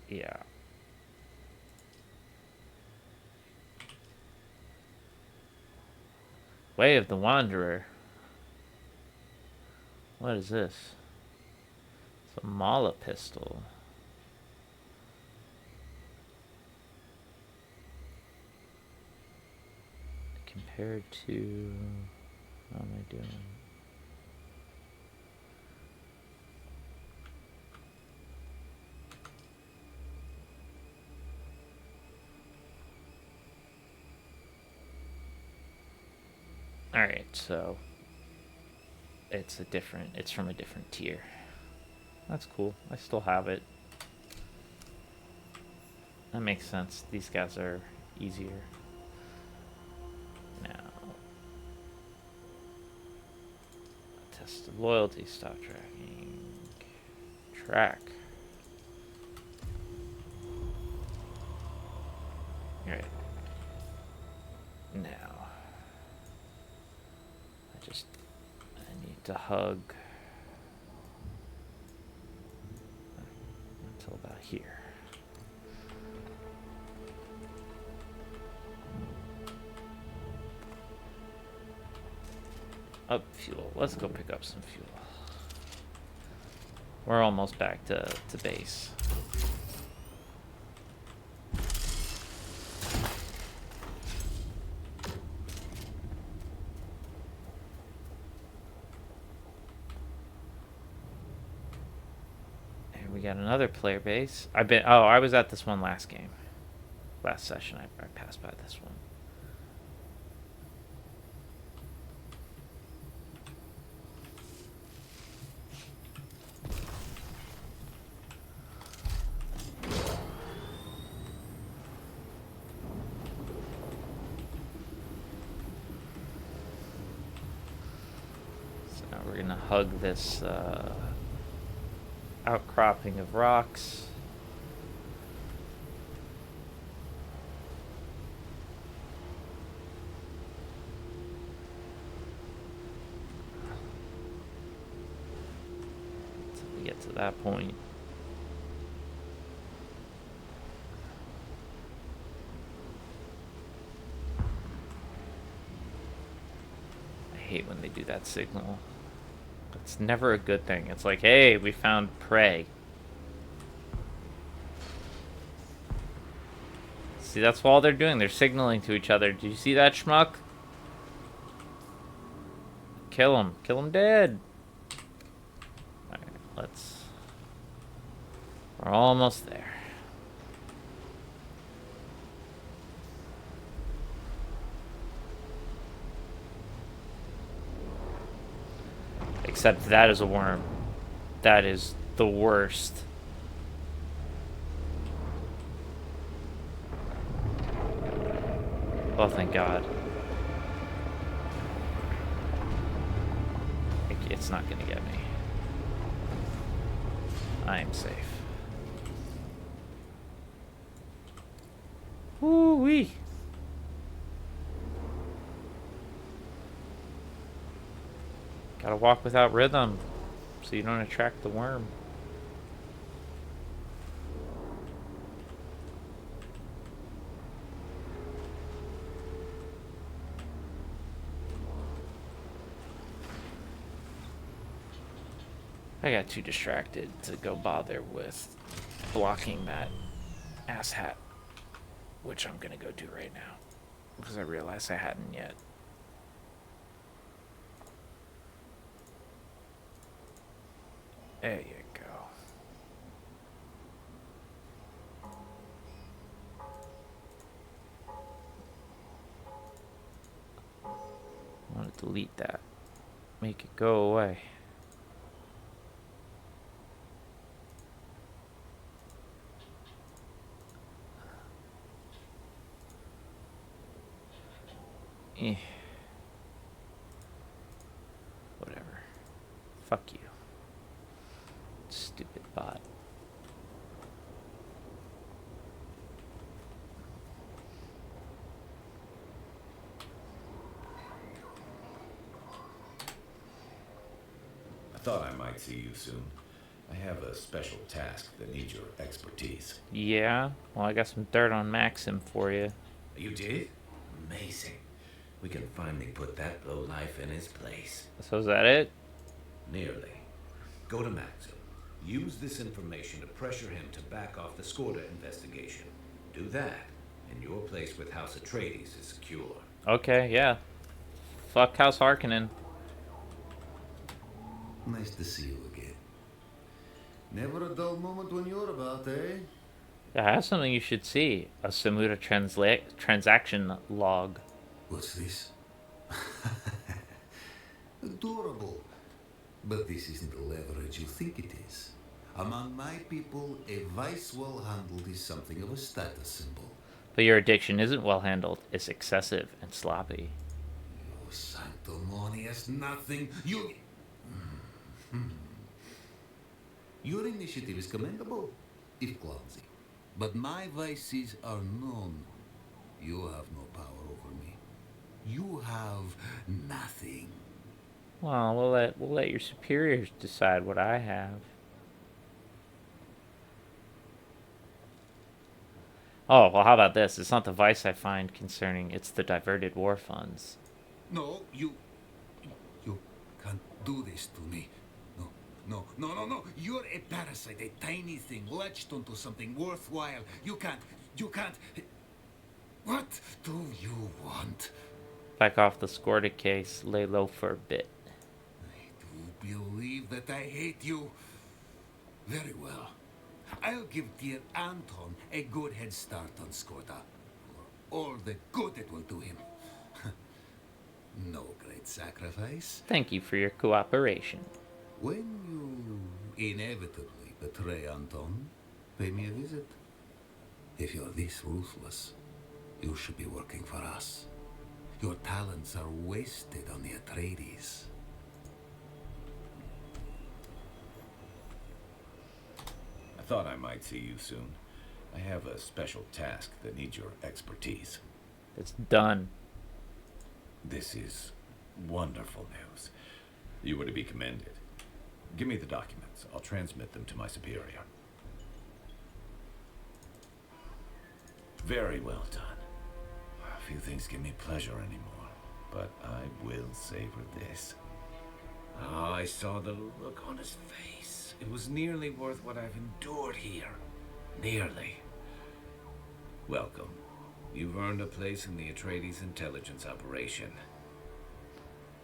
yeah. Way of the Wanderer. What is this? It's a Mala pistol. Compared to... How am I doing? Alright, so... It's from a different tier. That's cool. I still have it. That makes sense. These guys are easier. Now, test of loyalty, stop tracking, track. Alright. Now, I need to hug until about here. Up fuel. Let's go pick up some fuel. We're almost back to base. And we got another player base. I was at this one last game. Last session I passed by this one. We're gonna hug this outcropping of rocks. Until we get to that point. I hate when they do that signal. It's never a good thing. It's like, hey, we found prey. See, that's all they're doing. They're signaling to each other. Do you see that, schmuck? Kill him. Kill him dead. Alright, let's... We're almost there. Except that is a worm. That is the worst. Oh, thank God. It's not gonna get me. I am safe. Woo-wee. Gotta walk without rhythm, so you don't attract the worm. I got too distracted to go bother with blocking that asshat, which I'm gonna go do right now, because I realized I hadn't yet. There you go. I want to delete that. Make it go away. Eh. Whatever. Fuck you. Stupid bot. I thought I might see you soon. I have a special task that needs your expertise. Yeah? Well, I got some dirt on Maxim for you. You did? Amazing. We can finally put that lowlife in his place. So is that it? Nearly. Go to Maxim. Use this information to pressure him to back off the Skorda investigation. Do that, and your place with House Atreides is secure. Okay, yeah. Fuck House Harkonnen. Nice to see you again. Never a dull moment when you're about, eh? I have something you should see. A Samuda transaction log. What's this? Adorable. But this isn't the leverage you think it is. Among my people, a vice well handled is something of a status symbol. But your addiction isn't well handled. It's excessive and sloppy. Oh, sanctimonious nothing. Your initiative is commendable, if clumsy. But my vices are known. You have no power over me. You have nothing. Well, we'll let your superiors decide what I have. Oh, well, how about this? It's not the vice I find concerning, it's the diverted war funds. No, you can't do this to me. No. You're a parasite, a tiny thing latched onto something worthwhile. You can't. What do you want? Back off the Scorta case, lay low for a bit. I do believe that I hate you. Very well. I'll give dear Anton a good head start on Scorta. For all the good it will do him. No great sacrifice. Thank you for your cooperation. When you inevitably betray Anton, pay me a visit. If you're this ruthless, you should be working for us. Your talents are wasted on the Atreides. I thought I might see you soon. I have a special task that needs your expertise. It's done. This is wonderful news. You were to be commended. Give me the documents. I'll transmit them to my superior. Very well done. Few things give me pleasure anymore, but I will savor this. Oh, I saw the look on his face. It was nearly worth what I've endured here. Nearly. Welcome. You've earned a place in the Atreides intelligence operation.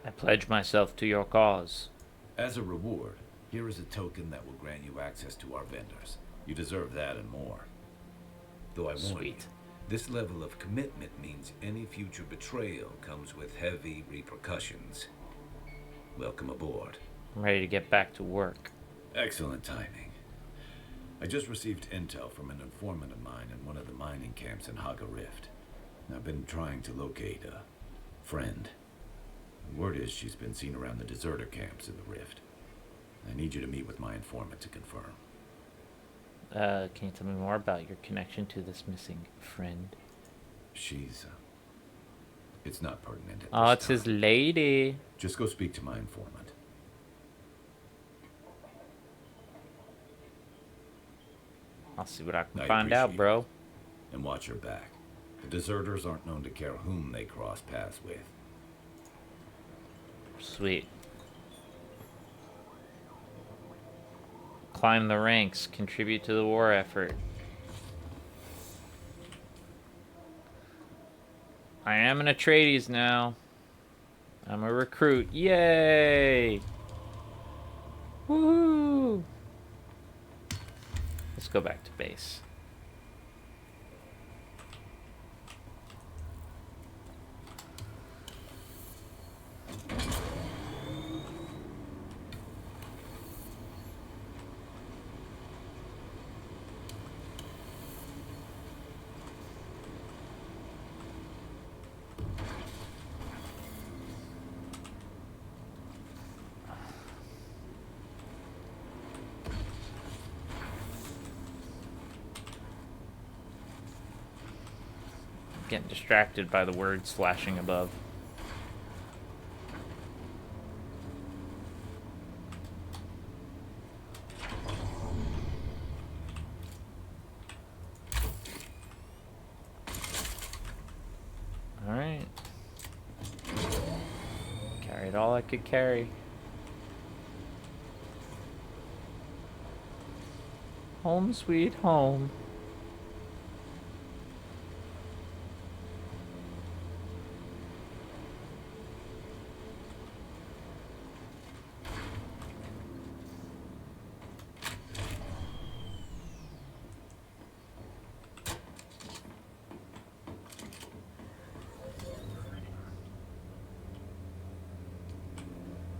I pledge myself to your cause. As a reward, here is a token that will grant you access to our vendors. You deserve that and more. Though I warn you, this level of commitment means any future betrayal comes with heavy repercussions. Welcome aboard. I'm ready to get back to work. Excellent timing. I just received intel from an informant of mine in one of the mining camps in Haga Rift. I've been trying to locate a friend. Word is she's been seen around the deserter camps in the Rift. I need you to meet with my informant to confirm. Can you tell me more about your connection to this missing friend? She's, it's not pertinent at Oh, this it's time. his lady. Just go speak to my informant. I'll see what I can I find out, appreciate bro. it. And watch your back. The deserters aren't known to care whom they cross paths with. Sweet. Climb the ranks, contribute to the war effort. I am an Atreides now. I'm a recruit. Yay! Woohoo! Let's go back to base. Getting distracted by the words flashing above. Alright. Carried all I could carry. Home sweet home.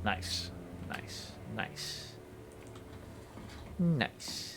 Nice. Nice. Nice. Nice.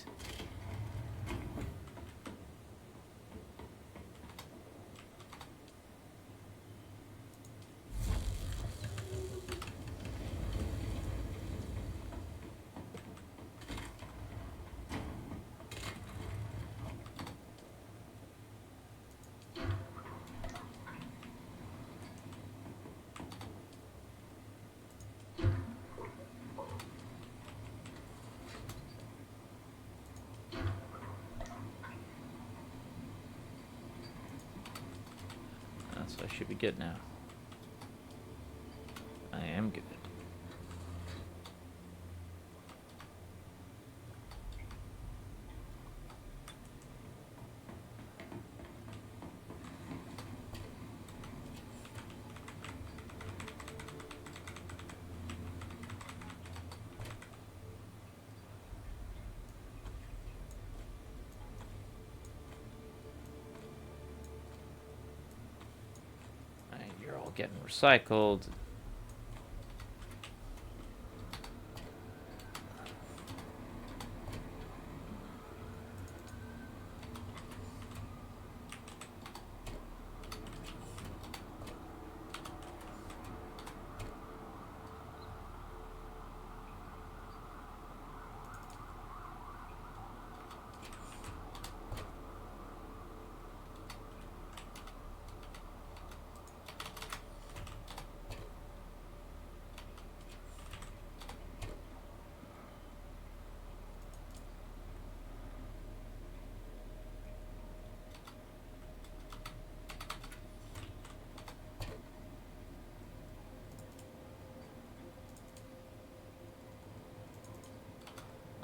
So I should be good now. I am good. You're all getting recycled.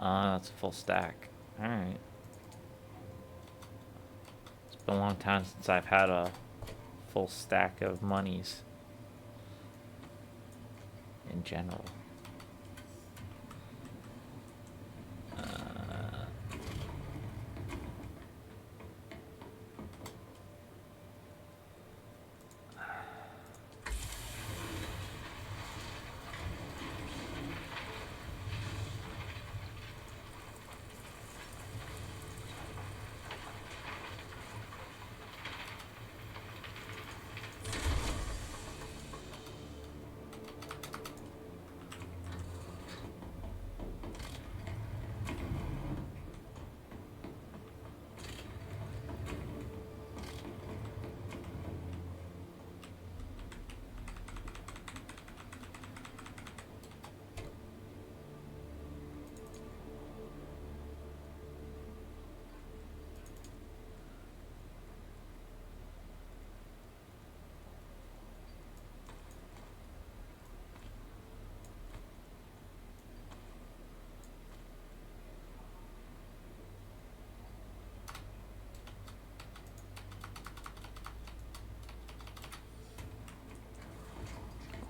That's a full stack. Alright. It's been a long time since I've had a full stack of monies. In general.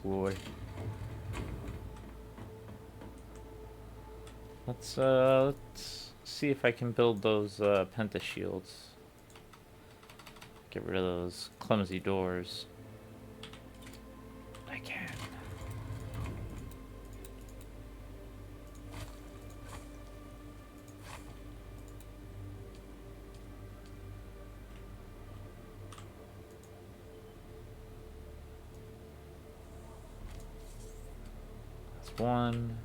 Boy. Let's see if I can build those penta shields. Get rid of those clumsy doors. I can. That's one.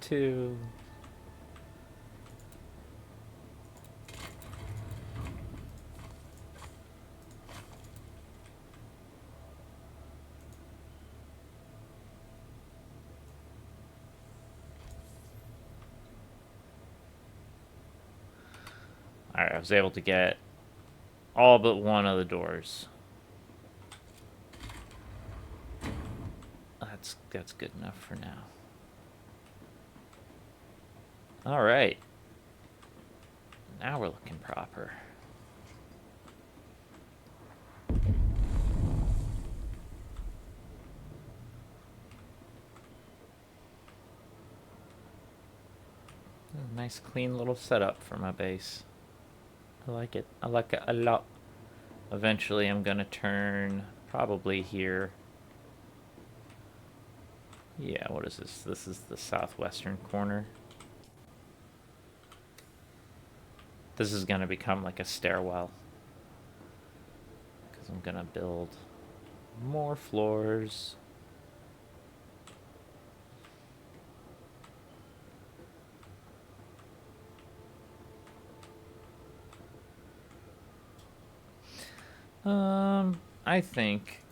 Two. Alright, I was able to get all but one of the doors. That's good enough for now. All right. Now we're looking proper. Nice clean little setup for my base. I like it. I like it a lot. Eventually I'm gonna turn probably here. Yeah, what is this? This is the southwestern corner. This is gonna become like a stairwell. Because I'm gonna build more floors. I think,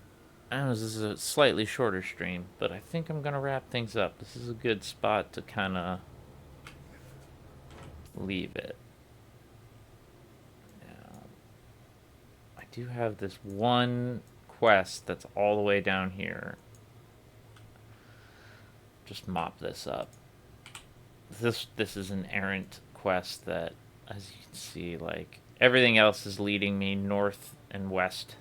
I know this is a slightly shorter stream, but I think I'm gonna wrap things up. This is a good spot to kind of leave it. Now, I do have this one quest that's all the way down here. Just mop this up. This is an errant quest that, as you can see, like everything else is leading me north and west.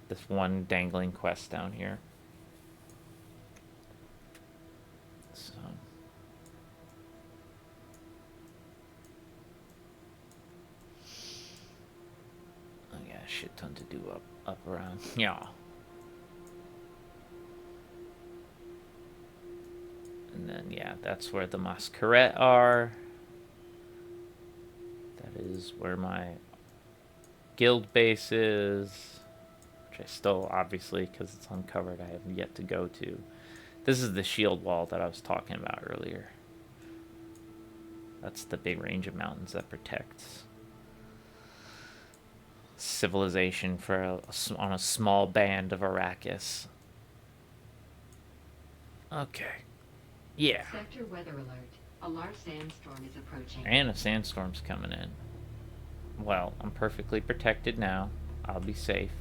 This one dangling quest down here. So I got a shit ton to do up around. Yeah. And then yeah, that's where the Masquerette are. That is where my guild base is. Which I still, obviously, because it's uncovered, I have yet to go to. This is the shield wall that I was talking about earlier. That's the big range of mountains that protects civilization for on a small band of Arrakis. Okay. Yeah. Sector weather alert. A large sandstorm is approaching. And a sandstorm's coming in. Well, I'm perfectly protected now. I'll be safe.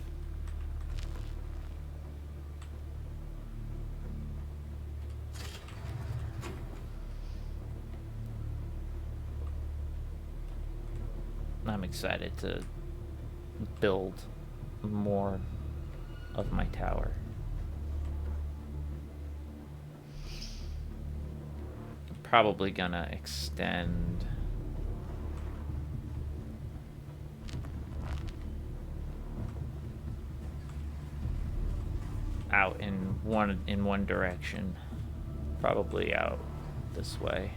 I'm excited to build more of my tower. I'm probably gonna extend out in one direction, probably out this way,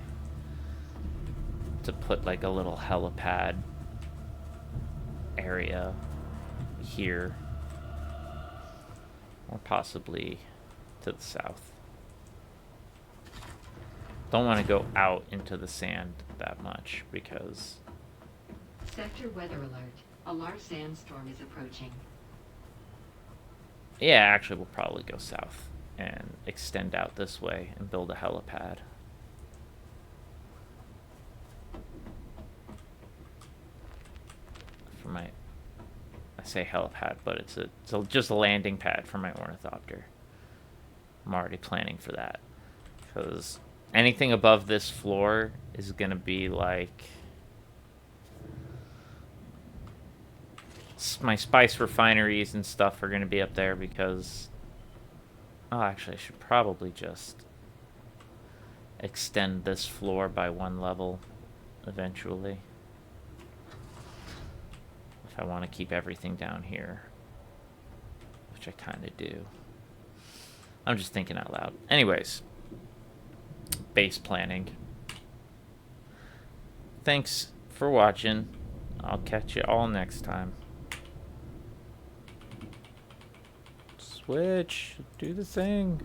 to put like a little helipad area here, or possibly to the south. Don't want to go out into the sand that much because Sector weather alert. A large sandstorm is approaching. yeah, actually we'll probably go south and extend out this way and build a helipad. For my, I say helipad, but it's just a landing pad for my ornithopter. I'm already planning for that, because anything above this floor is gonna be like my spice refineries and stuff are gonna be up there, because oh, actually I should probably just extend this floor by one level eventually. I want to keep everything down here, which I kind of do. I'm just thinking out loud. Anyways, base planning. Thanks for watching. I'll catch you all next time. Switch, do the thing.